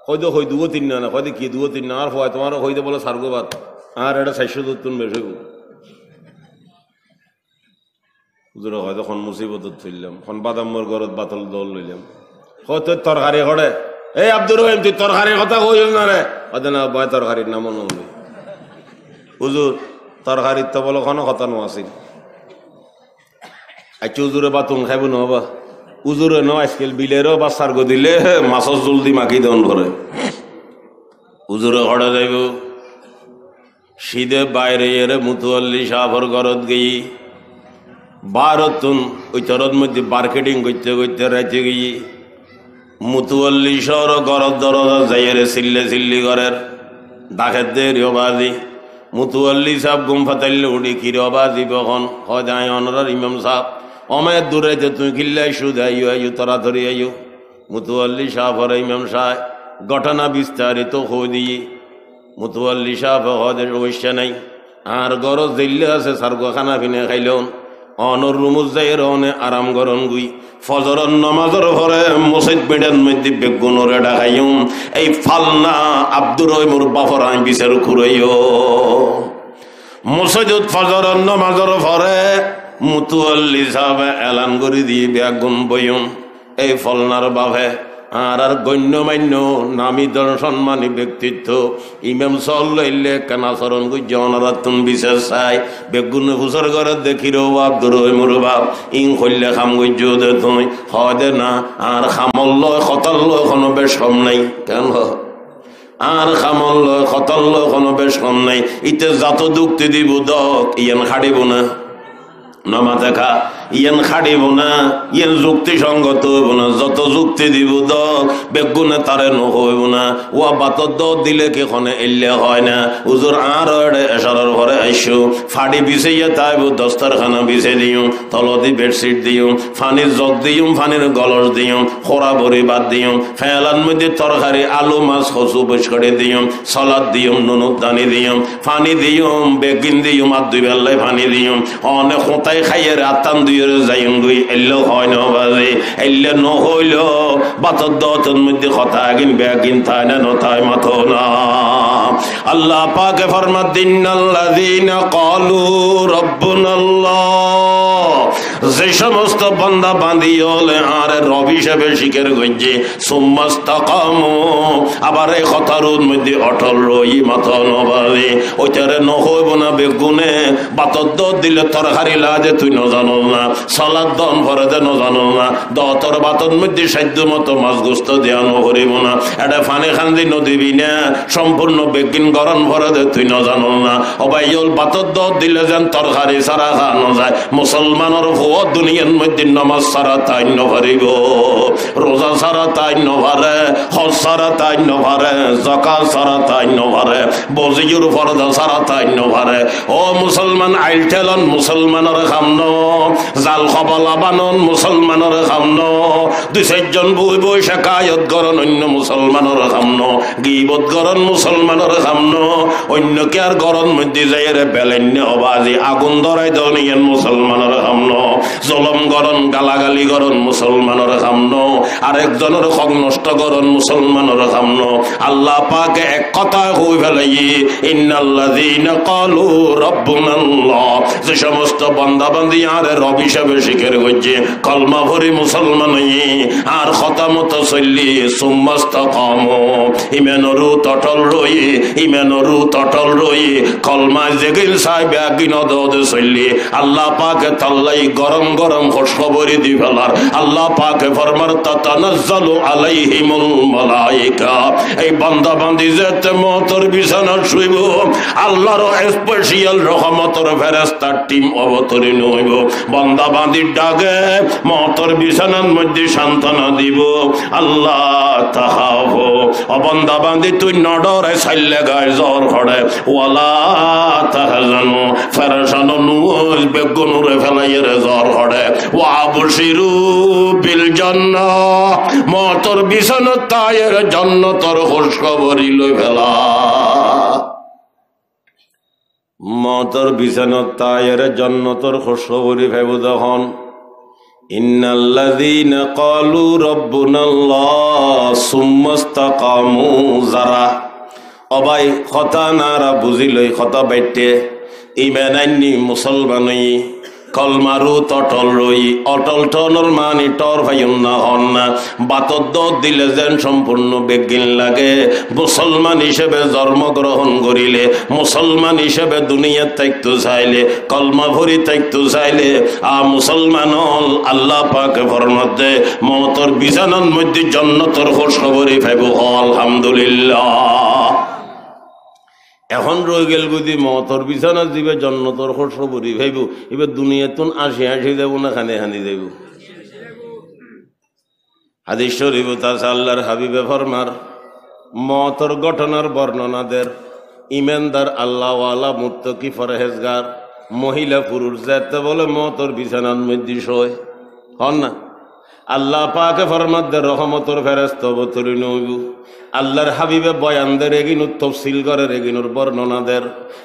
হয়তো হয় 2-3 না হয়তো কি 2-3 না আর হয় তোমার হয়তো বলে সার্গো বাদ আর এটা 400 বেশি হুজুরে হয়তো খন মুসিবত ফেললাম খন বাদাম্মর ঘরত বাতল দল লইলাম হয়তো তরকারি ঘরে এই আব্দুর রহিম তুই তরকারির কথা কইল না রে হয়তো না বয় তরকারির নাম নবী হুজুর তরকারির তো বলো কোনো কথা নো আসিল আচ্ছা হুজুরে বাতুন খাইব নহবা হুজুরে ন আজকাল বিলেরও বা সার্গ দিলে মাছর জলদি মাখি দেন করে হুজুরে ঘরে যাইব শীতে বাইরে এরে মুতুয়াল্লি সাহর ঘরত গিয়ে বারতুন ওই তরত মধ্যে মার্কেটিং করতে করতে রাইতে গিয়ে মুতুয়াল্লি শহর ঘরত দরজা যাইরে চিল্লে চিল্লি ঘরের ডাকের দেরি বাজি মুতুয়াল্লি সাহেব গুম ফাতাইলে উঠি কিরবাজি বহন হয় অনরার ইমাম সাহেব অমায় দূরে যে তুই কিল্লাই সুদ আইও আইও তাড়াতাড়ি আইও মুতুয়াল্লি সাহেব হর ইমাম সাহেব ঘটনা বিস্তারিত হয়ে দিয়ে মুতুয়াল্লি সাহেব হদের অবশ্যা নাই আর গরজ দিল্লে আছে সার্গ খানা পিনে খাইলন অনর রুমুজাইয়ের অনে আরাম গরম গুই ফজরন নমাজর ঘরে মসজিদ বেডের মধ্যে বেগুনরে ডাকাইম এই ফালনা আব্দুর রহিমুর বাফর আমি বিচার খুরাইও মসজিদ ফজরন নমাজর ঘরে মুতুয়াল্লি সাহেব এলান করে দিয়ে বেগুন বইম এই ফলনার বাভে আর গণ্যমান্য নামী সম্মানী ব্যক্তিত্ব ইমাম সাল্লাইলে কানাচরণ গুজরাতুন বিশেষ চাই বেগুন হুসর ঘরে দেখি রো আব্দুর রহিমুর বাপ ইং হইলে খাম গুজ দে তুই হদে না আর খামল খতল কোনো বেশ কম নাই কেন আর খামল খতল কোনো বেশ কম নাই ইতে যত যুক্তি দিব দক ইয়ান খাড়িব না নমা দেখা ইয়ান খাড়িব না ইয়ান যুক্তি সঙ্গত হইব না যত যুক্তি দিব দক বেগুনে তারে নহইব না ও বাতর দ দিলে কেখনে এলে হয় না উজুর আর এসারার ঘরে আইসো ফাড়ি বিছাইয়া তাইব দস্তারখানা বিছে দিও তলদি বেডশিট দিও ফানির জগ দিও ফানির গলস দিও খোরা বড়ি বাদ দিও ফেলার মধ্যে তরকারি আলু মাছ কচু বস করে দিও সলাদ দিও নুনুক দানি দিও ফানি দিও বেগিন দিও আর দুই বেলায় ফানি দিও অনেক খোঁতাই খাইয়ে রাতান দুইয়ের যাইম গুই এলে হয় না বাজে এলে নহইল বাতর দতর মধ্যে কথা আগিন বেগিন তাই না নতাই মাথো না আল্লাহ পাকে ফরমাদ্দিনাল্লাযীনা ক্বালু রাব্বুনাল্লাহ যে সমস্ত বান্দা বান্দি হলে আর রব হিসেবে স্বীকার করছে সুম্মাস্তাকামু আবার এই কথার মধ্যে অটল রই মাথা নবালে ওইটারে নহইব না বেগুনে বাতর দত দিলে তরকারি লাজে তুই ন জানো না সালাদ দন ভরে দে ন জানো না দতর বাতর মধ্যে সাধ্য মতো মাছ গোস্ত দেওয়া নহরিব না এটা ফানে খান্দি নদিবি না সম্পূর্ণ বেগিন গরম ভরে দে তুই ন জানো না অবাইল বাতর দত দিলে যেন তরকারি সারা খাওয়ানো যায় মুসলমানের ভুয়ো দুনিয়ার মধ্যে নামাজ সারা তাই নভারিব রোজা সারা তাই নভারে হজ সারা তাই নভারে যাকাত সারা তাই নভারে বজির ফরদা সারা তাই নভারে ও মুসলমান আইল ঠেলন মুসলমানের খামন জাল খবলা বানন মুসলমানের খামন দুই চারজন বই বই শেখায়ত গরণ অন্য মুসলমানের খামন গিবত গরণ মুসলমানের খামন অন্য কে আর গরণ মধ্যে যাই রে বেলেন্য অবাজি আগুন ধরাই দনিয়ান মুসলমানের খামন জলম গরণ গালাগালি গরণ মুসলমানের খামন আরেকজনের হক নষ্ট গরণ মুসলমানের খামন আল্লাহ পাকে এক কথা হই ফেলাই ইন্নাল্লাযীনা ক্বালু রাব্বুনাল্লাহ যে সমস্ত বান্দা বান্দি আর রব হিসাবে স্বীকার করছে কলমা ভরি মুসলমান আর কথা মতো চললি সুম্মাস্তাকামু ইমানরু তটল রই ইমানরু তটল রই কলমা জেগিল সাহেব একদিন দদে চললি আল্লাহ পাকে তাল্লাই গরম গরম খুশখবরি দি ফেলার আল্লাহ পাকে ফরমার তাতানাজ্জালু আলাইহিমুল মালায়েকা এই বান্দা বান্দি যেতে মতর বিছানা শুইব আল্লাহর স্পেশাল রহমতের ফেরেশতার টিম অবতরণ হইব বান্দা বান্দির ডাকে মতর বিছানার মধ্যে সান্ত্বনা দিব আল্লাহ তাহাবো ও বান্দা বান্দি তুই নডরে ছাইলে গায় জ্বর হড়ে ওয়ালা তাহজানু ফেরেশানো নুজ বেগুনুরে ফেলাইয়ের জ্বর হড়ে ওয়াবশিরু বিল জান্নাহ মতর বিছানার তায়ের জান্নাতের খুশখবরি লই ফেলা মতর বিছানার তায়ের জান্নাতের খুশখবরি ভাইব যখন ইন্নাল্লাযীনা ক্বালু রাব্বুনাল্লাহ সুম্মাস্তাকামু যারা অবাই কথা নারা বুঝিলই কথা বাইটে ইমান আইনি মুসলমানই কলমারু তটল রই অটল টনর মানি টর ভাইন না হন না বাতর দত দিলে যেন সম্পূর্ণ বেগিন লাগে মুসলমান হিসেবে জন্মগ্রহণ করিলে মুসলমান হিসেবে দুনিয়ার থাকতে চাইলে কলমা ভরি থাকতে চাইলে মুসলমান হল আল্লাহ পাকে ফরমাতে মতর বিছানার মধ্যে জান্নাতের খুশখবরি পাইব আলহামদুলিল্লাহ এখন রয়ে গেল যদি মতর বিছানা দিবে জন্নতর খুশখবরি ভাইব এবার দুনিয়াতুন আসি আসি দেব না খানে খানি দেব হাদিস শরীফ আছে আল্লাহর হাবিবে ফরমার মতর ঘটনার বর্ণনা দের ইমানদার আল্লাহওয়ালা মুত্তাকি পরহেজগার মহিলা পুরুষ যাতে বলে মতর বিছানার মধ্যে শোয় হন না। আল্লাহ পাকে ফরমাদের রহমতর ফেরেশতা অবতীর্ণ হইব। আল্লাহর হাবিবে বয়ানদের এগিনুর তফসিল করে এগিনুর বর্ণনাদের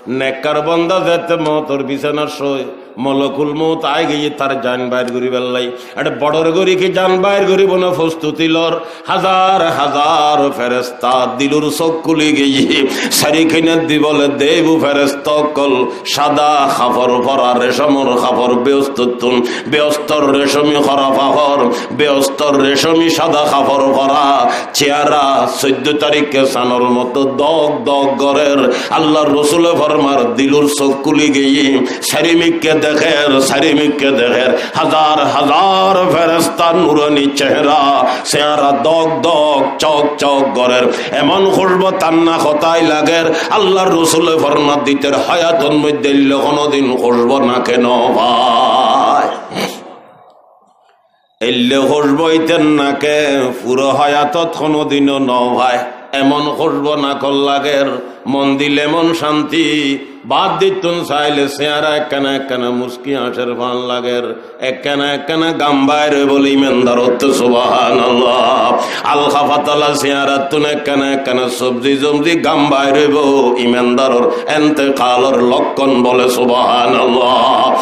নেককার বান্দা যাতে মতর বিছানার শোয় মলকুল মৌত আয় গিয়ে তার জান বাইর করি বেল্লাই একটা বড়র গরি কি জান বাইর করিব না প্রস্তুতি লর হাজার হাজার ফেরেশতা দিলুর চোখ খুলি গিয়ে সারি কিনে দি বলে দেবু ফেরেশতা কল সাদা খাফর ভরা রেশমর খাফর ব্যস্ততুন ব্যস্তর রেশমি খরা ফাহর ব্যস্তর রেশমি সাদা খাফর ভরা চেহারা 14 তারিখে সানর মতো দগ দগ গরের আল্লাহর রসুল ফরমার দিলুর চোখ খুলি গিয়ে সারিমিককে দেখের হাজার হাজার ফেরেশতা নুরানি চেহারা দগ দগ চক চক গরের এমন খুশবু তান্না খতাই লাগের আল্লাহর রসুল ফরমার দিতের হায়াতন মধ্যে কোনদিন খুশবু না কেন ভাই এলে খুশবু ইতেন নাকে পুরো হায়াতত কোনদিনও ন ভাই এমন খুশবু না কল লাগের মন দিলে এমন শান্তি বাদ দিতুন চাইলে চেহারা একখানা একখানা মুস্কি হাসের ফান লাগের একখানা একখানা গাম্বায় বলে ইমানদারত্ব সুবহানাল্লাহ আল খাফাতালা চেহারা তুন একখানা একখানা সবজি জমজি গাম্বায় রইব ইমানদারর এন্তেকালর লক্ষণ বলে সুবহানাল্লাহ।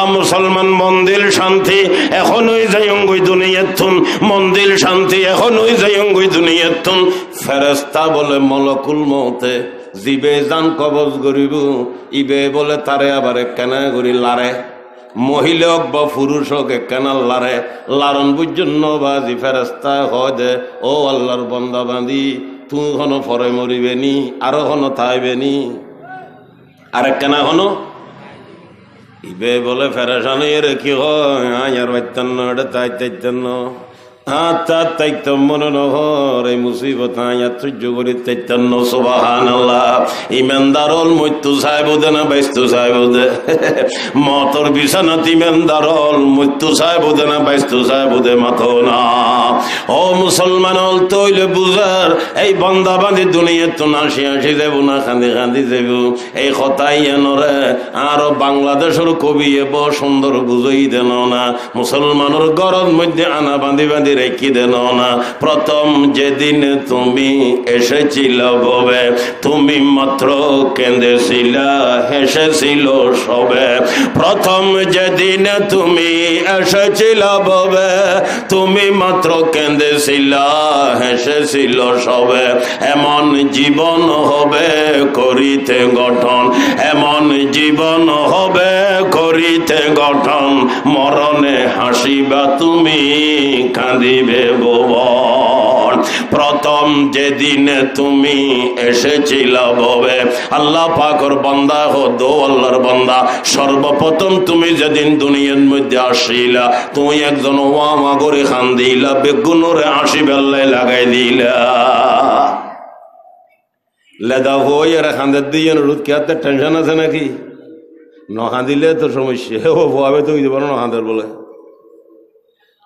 মুসলমান মন্দির শান্তি এখনই যাইঙ্গুই দুনিয়াতুন মন্দির শান্তি এখনই যাইঙ্গুই দুনিয়াতুন ফেরেশতা বলে মলকুল মউতে জিবে জান কবজ করিব ইবে বলে তারে আবার একখানা করি লারে মহিলা হোক বা পুরুষ হোক একখানা লারে লারন বুঝন্ন বাজি ফেরেশতা হয় দে ও আল্লাহর বন্দা বাঁধি তুই হনো ফরে মরিবে নি আরো হনো থাইবে নি আর একখানা হনো ইবে বলে ফেরেশানি এর কি হয় আর বাইতান্ন এটা তাই তাইতান্ন তাইতো মনে নহর এই মুসিবত সহ্য করি তাইতান্ন সুবহানাল্লাহ। ইমানদারল মৃত্যু চাইব দে না বাইস্তু চাইব দে মতর বিছানাত ইমানদারল মৃত্যু চাইব দে না বাইস্তু চাইব দে মাথো না। ও মুসলমান হল তৈলে বুঝার এই বন্দা বাঁধি দুনিয়া তো নাসি হাসি যাব না কান্দি কান্দি যাব এই কথাই এনরে আরো বাংলাদেশের কবি এব সুন্দর বুঝাই দেন না মুসলমানের গরর মধ্যে আনা বাঁধি বাঁধি রেখে দেন না। প্রথম যেদিন তুমি এসেছিল ববে তুমি মাত্র কেঁদেছিলা হেসেছিল সবে প্রথম যেদিন তুমি এসেছিল ববে তুমি মাত্র কেঁদেছিলা হেসেছিল সবে এমন জীবন হবে করিতে গঠন এমন জীবন হবে করিতে গঠন মরণে হাসিবা তুমি কাঁদিবে ভুবন। প্রথম যেদিন তুমি এসেছিল ববে আল্লাহ পাকর বান্দা হো দো আল্লাহর বান্দা সর্বপ্রথম তুমি যেদিন দুনিয়ার মধ্যে আসিলা তুমি একজন ওয়ামা করে খান দিলা বেগুনরে আশি বেল্লায় লাগাই দিলা লেদা হই আর খান্দের দিয়ে রোদ কি হাতে টেনশন আছে নাকি নহা দিলে তো সমস্যা ও ভুয়াবে তুমি দিব না নহাদের বলে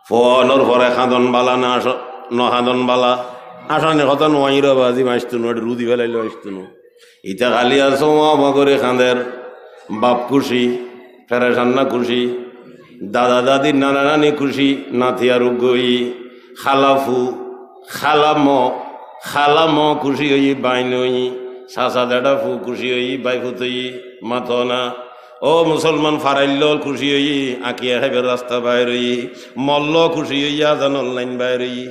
ফোনের পরে খাদন বালা না আস নহাদন বালা আসানি কথা নোয়াই রবা আজি মাসতো নোট রুদি ফেলাইলে মাসতো নো ইটা খালি আছো ওয়ামা করে খান্দের বাপ খুশি ফেরেশান্না খুশি দাদা দাদি নানা নানি খুশি নাথিয়া রুগই খালাফু খালাম খুশি হই বাইন হই চাচা দাদা ফু খুশি হই বাই ফুতই মাথো না। ও মুসলমান ফারাইল খুশি হই আঁকিয়া খাইবার রাস্তা বাইর হই মল্ল খুশি হইয়া জান অনলাইন বাইর হই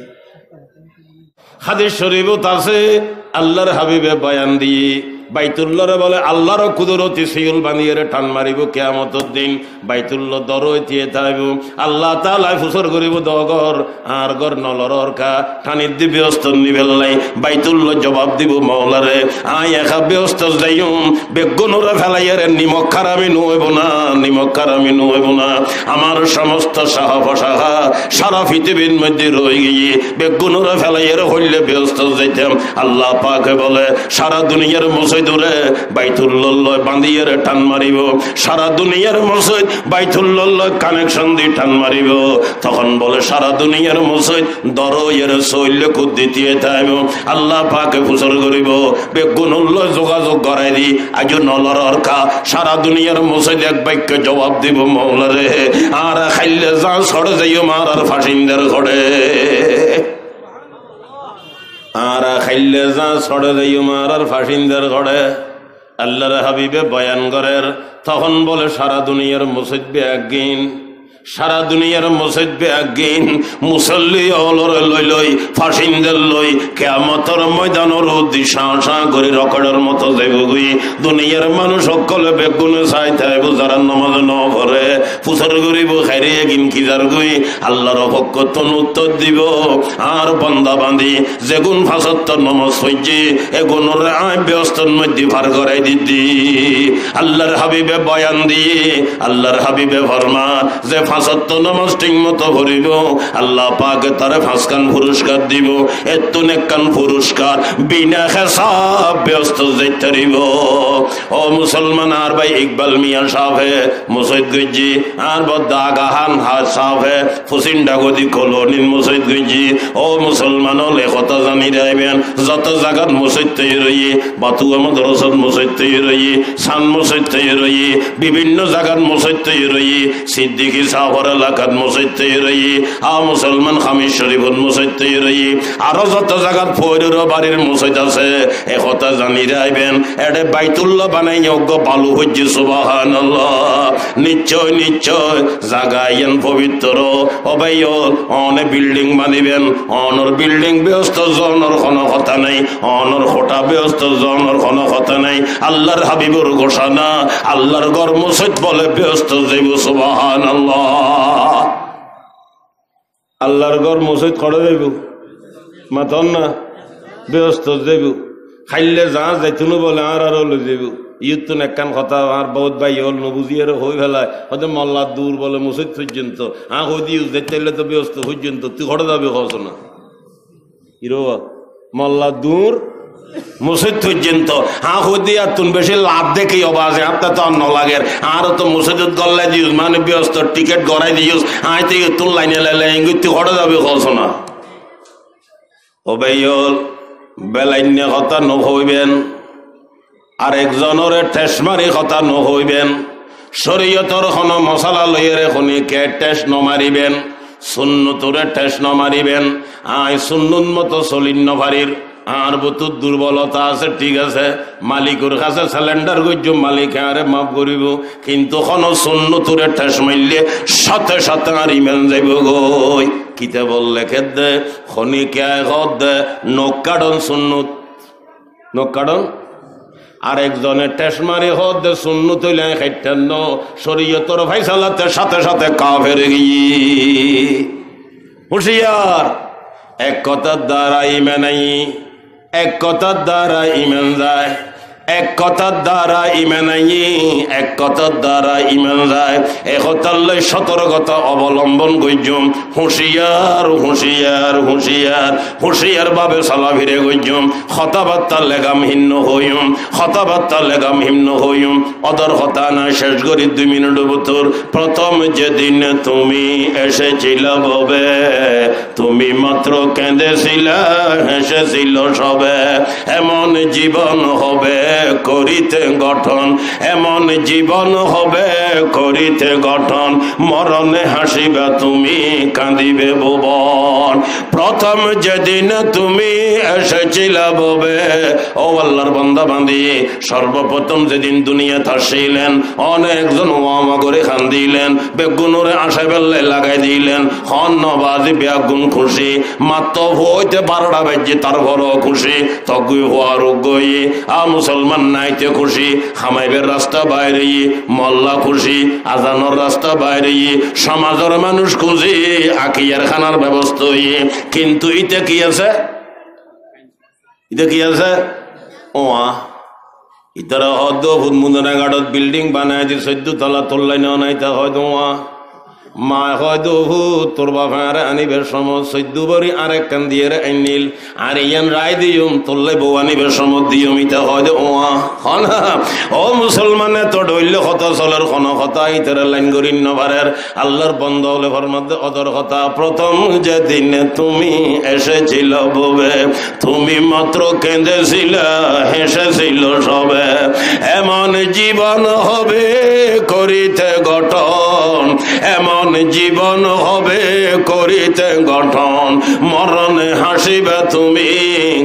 হাদিস শরীফত আছে আল্লাহর হাবিবে বয়ান দিয়ে বাইতুল্লাহরে বলে আল্লাহর কুদরতি শিউল বানিয়ে টান মারিব কিয়ামতের দিন বাইতুল্লাহ দরইতে থাইব আল্লাহ তাআলা ফুসর করিব দগর আর গর নলরর কা টানির দি ব্যস্ত নিবেলাই বাইতুল্লাহ জবাব দিব মাওলারে আই একা ব্যস্ত যাইম বেগুনরে ফেলাইয়ারে নিমক খারামি নইব না আমার সমস্ত সাহাফাসাহা সারা পৃথিবীর মধ্যে রয়ে গিয়ে বেগুনরে ফেলাইয়ারে হইলে ব্যস্ত যাইতাম আল্লাহ পাকে বলে সারা দুনিয়ার মসজিদরে বাইতুল্লাহ বান্দিয়ার টান মারিব, সারা দুনিয়ার মসজিদ বাইতুল্লাহ কানেকশন দিয়ে টান মারিব। তখন বলে সারা দুনিয়ার মসজিদ দরয়ের শৈল্য কুদ্দিতিয়ে তাইব আল্লাহ পাকে ফুসর করিব বেগুনুল্লাহ যোগাযোগ করাই দি আজ নলর অর্কা সারা দুনিয়ার মসজিদ এক বাক্যে জবাব দিব মৌলা রে আর খাইলে যা ছড়ে যাইও মার আর ফাঁসিন্দের ঘরে, আর খাইলে যা ছড়ে যাইও মার আর ফাঁসিন্দের ঘরে। আল্লাহর হাবিবে বয়ান করেন তখন বলে সারা দুনিয়ার মসজিদ বেআগিন, সারা দুনিয়ার মসজিদ বেআগিন মুসল্লি অলরে লই লই ফাঁসিন্দের লই কিয়ামতের ময়দানের উদ্দেশ্যে আশা করি রকেটের মতো যাইবগি। দুনিয়ার মানুষ সকলে বেগুনে চাই তাইব যারা নামাজ ন পড়ে ফুসর করিব খাইরে গিন খিজার গই আল্লাহর পক্ষতন উত্তর দিব। আর বান্দা বান্দি যেগুন ফাঁসত্তর নমাজ হইছে এগুনোর আয় ব্যস্তর মধ্যে পার করাই দিদি। আল্লাহর হাবিবে বয়ান দিয়ে আল্লাহর হাবিবে ফরমান যে ফাঁসত্ব নামাজ ঠিক মতো ভরিব আল্লাহ পাকে তারে ফাঁসকান পুরস্কার দিব, এত নেকান পুরস্কার বিনা হিসাব ব্যস্ত যাইতে দিব। ও মুসলমান আর ভাই ইকবাল মিয়া সাহেব মসজিদ গইজি আর বদ্দা গাহান হাজ সাহেব ফুসিন্ডা গদি কলোনির মসজিদ গইজি। ও মুসলমান লেখতা জানি রাইবেন যত জায়গার মসজিদ তৈরি রইয়ে বাতুয়া মাদ্রাসার মসজিদ তৈরি রইয়ে সান মসজিদ তৈরি রইয়ে বিভিন্ন জায়গার মসজিদ তৈরি রইয়ে সিদ্দিকী সাহর এলাকার মসজিদ তৈরি রইয়ে আ মুসলমান খামিজ শরীফের মসজিদ তৈরি রইয়ে আরো যত জায়গার ফৈরের বাড়ির মসজিদ আছে একথা জানি রাইবেন এটা বাইতুল্লাহ বানাই যোগ্য বালু হচ্ছে সুবহানাল্লাহ। নিশ্চয় নিশ্চয় জাগাইয়েন পবিত্র অবাইল অনে বিল্ডিং বানিবেন অনর বিল্ডিং ব্যস্ত জনের কোনো কথা নাই, অনর খোটা ব্যস্ত জনের কোনো কথা নাই। আল্লাহর হাবিবুর ঘোষণা আল্লাহর ঘর মসজিদ বলে ব্যস্ত যাইব সুবহানাল্লাহ। আল্লাহর ঘর মসজিদ করে যাইব মাতন না ব্যস্ত যাইব খাইলে যা যাইতুন বলে আর আরো লই যাইব। ইউত একখান কথা আর বহুত ভাই হল নবুঝি আর হয়ে ফেলায় হয়তো মল্লা দূর বলে মসজিদ পর্যন্ত হদি যাইতে তো ব্যস্ত পর্যন্ত তুই ঘরে যাবে হস না ইরো মল্লা দূর মসজিদ পর্যন্ত হদি আর তুন বেশি লাভ দেখি অবাজে আপনার তো অন্য লাগের আরো তো মসজিদ গল্লাই দিস মানে ব্যস্ত টিকিট গড়াই দিস আই থেকে তুন লাইনে লাইলে তুই ঘরে যাবে হস না। ও ভাই হল বেলাইন্য কথা নহইবেন আর একজনের ঠেসমারি কথা নহইবেন, শরীয়তর কোন মশলা লইয়ের শুনি কে ঠেস নমারিবেন, সুন্নতরে ঠেস নমারিবেন। আয় সুন্নত মতো চলিন নভারির আর বুতুর দুর্বলতা আছে ঠিক আছে মালিকের কাছে সিলিন্ডার গজ্য মালিক আরে মাফ করিব, কিন্তু কোন সুন্নতরে ঠেস মারলে সাথে সাথে আর ইমান যাইব গই। কিতাব লেখে দে খনি কে দে নখ কাটন সুন্নত নখ কাটন আর একজনের টেসমারি হদ সুন্নত হইলে খাইতেন শরীয়তর ফাইসালাতে সাথে সাথে কাফের গিয়ে হুঁশিয়ার। এক কথার দ্বারা ইমান নাই, এক কথার দ্বারা ইমান যায়, এক কথার দ্বারা ইমান নাই, এক কথার দ্বারা ইমান যায়। একতাল্লাই সতর্কতা অবলম্বন গইজম হুঁশিয়ার হুঁশিয়ার হুঁশিয়ার হুঁশিয়ার ভাবে চলাফিরে গইজম কথাবার্তার লেগাম হিন্ন হইম, কথাবার্তার লেগাম হিন্ন হইম। অদর কথা না শেষ করি 2 মিনিট ভিতর। প্রথম যেদিন তুমি এসেছিল ববে তুমি মাত্র কেঁদেছিলা হেসেছিল সবে, এমন জীবন হবে করিতে গঠন, এমন জীবন হবে করিতে গঠন, মরণে হাসিবা তুমি কাঁদিবে ভুবন। প্রথম যেদিন তুমি এসেছিলা ববে ও আল্লাহর বান্দা বান্দি সর্বপ্রথম যেদিন দুনিয়াতে আসিলেন অনেকজন ওয়ামা করে খান দিলেন বেগুনরে আশা বেল্লে লাগাই দিলেন হন নবাজি বেগুন খুশি মাত্র হইতে 12টা বাজে তারপরও খুশি তগুই হওয়ার গই আ মুসলমান নাইতে খুশি হামাইবের রাস্তা বাইরে মল্লা খুশি আজানোর রাস্তা বাইরে সমাজের মানুষ খুশি আকিয়ার খানার ব্যবস্থা হইয়ে। কিন্তু ইতে কি আছে, ইতে কি আছে ও ইতারা হয়তো হুদমুদনা গাড়ত বিল্ডিং বানায় যে 14 তলা তোল্লাই নেওয়া নাই তা হয়তো মা হয়তো তোর বাবারে আনিবের সময় 14 বড়ি আরেক কান দিয়ে আইনিল আর ইয়ান রায় দিয়ম তোরলে বউ আনিবের সময় দিয়ম ইতা হয়তো ও মুসলমানে তো ডইল কথা চলের কোন কথা ইতার লাইন করি নভারের আল্লাহর বন্ধ হলে ঘর মধ্যে অদর কথা প্রথম যেদিন তুমি এসেছিল ববে তুমি মাত্র কেঁদেছিল হেসেছিল সবে এমন জীবন হবে করিতে গঠন এমন জীবন হবে করিতে গঠন মরণে হাসিবে তুমি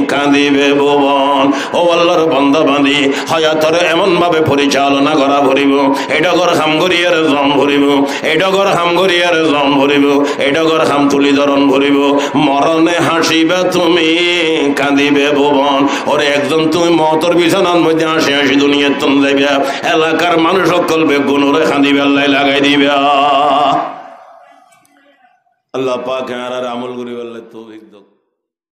কাঁদিবে ভুবন ও আল্লাহর বান্দা বান্দি হায়াতরে এমন ভাবে পরিচালনা করা ভরিব এটা ঘর হাম করিয়ার জন ভরিব এটা ঘর হাম করিয়ার জন ভরিব এটা ঘর হাম তুলি ধরন ভরিব মরণে হাসিবে তুমি কাঁদিবে ভুবন ওরে একজন তুমি মতর বিছানার মধ্যে হাসি হাসি দুনিয়ার তুম যাইবে এলাকার মানুষ সকল বেগুন ওরে কাঁদিবে আল্লাহ লাগাই দিবে আল্লাহ পাক আর আমল করি বললে তৌফিক দাও।